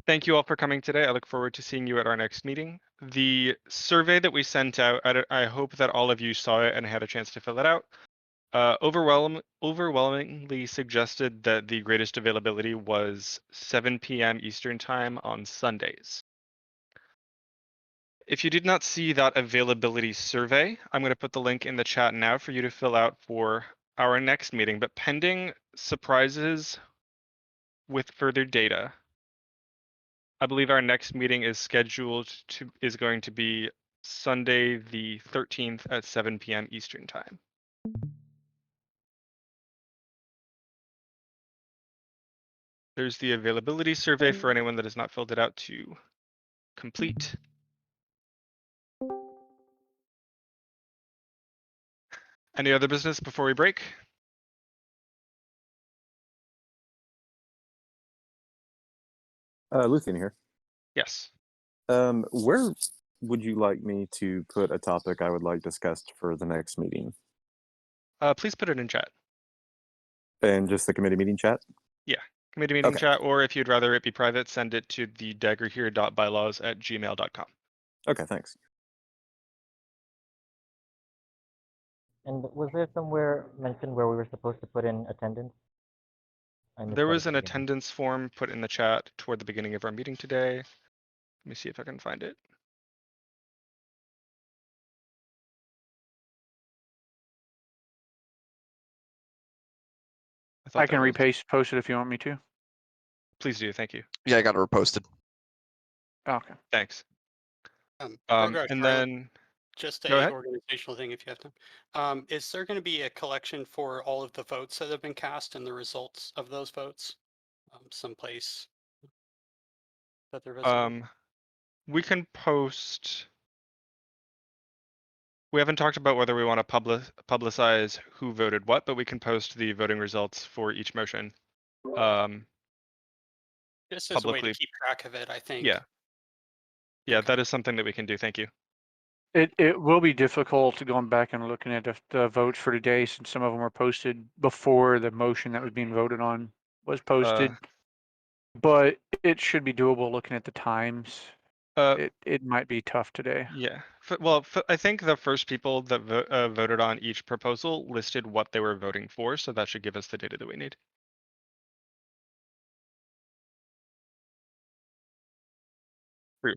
Speaker 2: Thank you all for coming today. I look forward to seeing you at our next meeting. The survey that we sent out, I hope that all of you saw it and had a chance to fill it out. Overwhelmingly suggested that the greatest availability was 7 p.m. Eastern Time on Sundays. If you did not see that availability survey, I'm going to put the link in the chat now for you to fill out for our next meeting. But pending surprises with further data, I believe our next meeting is going to be Sunday the 13th at 7 p.m. Eastern Time. There's the availability survey for anyone that has not filled it out to complete. Any other business before we break?
Speaker 4: Luthien here.
Speaker 2: Yes.
Speaker 4: Where would you like me to put a topic I would like discussed for the next meeting?
Speaker 2: Please put it in chat.
Speaker 4: And just the committee meeting chat?
Speaker 2: Yeah, committee meeting
Speaker 4: Okay.
Speaker 2: chat, or if you'd rather it be private, send it to the dagorhir.bylaws at gmail.com.
Speaker 4: Okay, thanks.
Speaker 18: And was there somewhere mentioned where we were supposed to put in attendance? I missed
Speaker 2: There
Speaker 18: that at
Speaker 2: was
Speaker 18: the
Speaker 2: an
Speaker 18: beginning.
Speaker 2: attendance form put in the chat toward the beginning of our meeting today. Let me see if I can find it.
Speaker 6: I can post it if you want me to.
Speaker 2: Please do, thank you.
Speaker 9: Yeah, I got it reposted.
Speaker 6: Okay.
Speaker 2: Thanks.
Speaker 1: Brogar,
Speaker 2: And
Speaker 1: Charlie,
Speaker 2: then
Speaker 1: just
Speaker 2: go
Speaker 1: a
Speaker 2: ahead.
Speaker 1: organizational thing if you have time. Is there going to be a collection for all of the votes that have been cast and the results of those votes someplace that they're visible?
Speaker 2: We can post. We haven't talked about whether we want to publicize who voted what, but we can post the voting results for each motion.
Speaker 1: Just as a way to
Speaker 2: Publicly.
Speaker 1: keep track of it, I think.
Speaker 2: Yeah. Yeah, that is something that we can do. Thank you.
Speaker 6: It will be difficult going back and looking at the votes for today, since some of them were posted before the motion that was being voted on was posted. But it should be doable looking at the times. It might be tough today.
Speaker 2: Yeah. I think the first people that voted on each proposal listed what they were voting for, so that should give us the data that we need. True.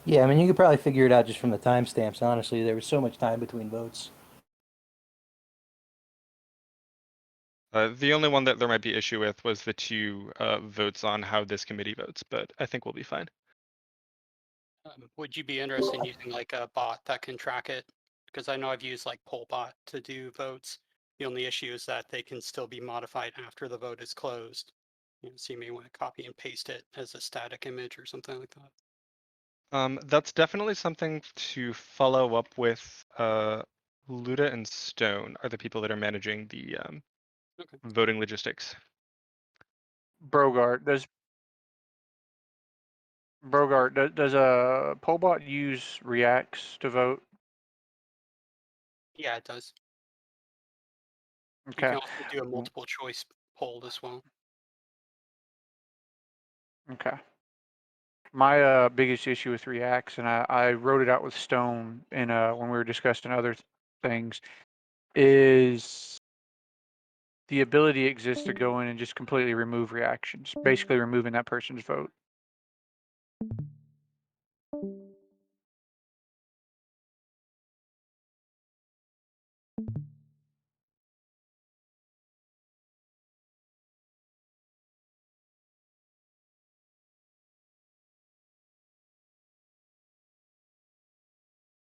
Speaker 3: Yeah, I mean, you could probably figure it out just from the timestamps. Honestly, there was so much time between votes.
Speaker 2: The only one that there might be issue with was the 2 votes on how this committee votes, but I think we'll be fine.
Speaker 1: Would you be interested in using like a bot that can track it? Because I know I've used like Pollbot to do votes. The only issue is that they can still be modified after the vote is closed. So you may want to copy and paste it as a static image or something like that.
Speaker 2: That's definitely something to follow up with. Ljuda and Stone are the people that are managing the voting logistics.
Speaker 6: Brogar, does a Pollbot use Reacts to vote?
Speaker 1: Yeah, it does. You
Speaker 6: Okay.
Speaker 1: can also do a multiple choice poll as well.
Speaker 6: Okay. My biggest issue with Reacts, and I wrote it out with Stone in when we were discussing other things, is the ability exists to go in and just completely remove reactions, basically removing that person's vote.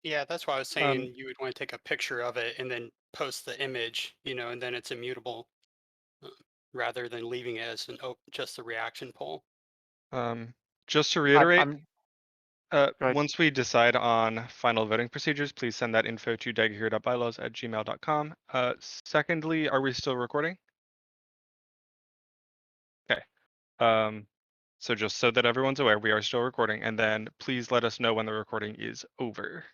Speaker 1: Yeah, that's why I was saying you would want to take a picture of it and then post the image, and then it's immutable, uh, rather than leaving it as just a reaction poll.
Speaker 2: Just to reiterate,
Speaker 6: ahead.
Speaker 2: once we decide on final voting procedures, please send that info to dagorhir.bylaws@gmail.com. Secondly, are we still recording? Okay. So just so that everyone's aware, we are still recording, and then please let us know when the recording is over.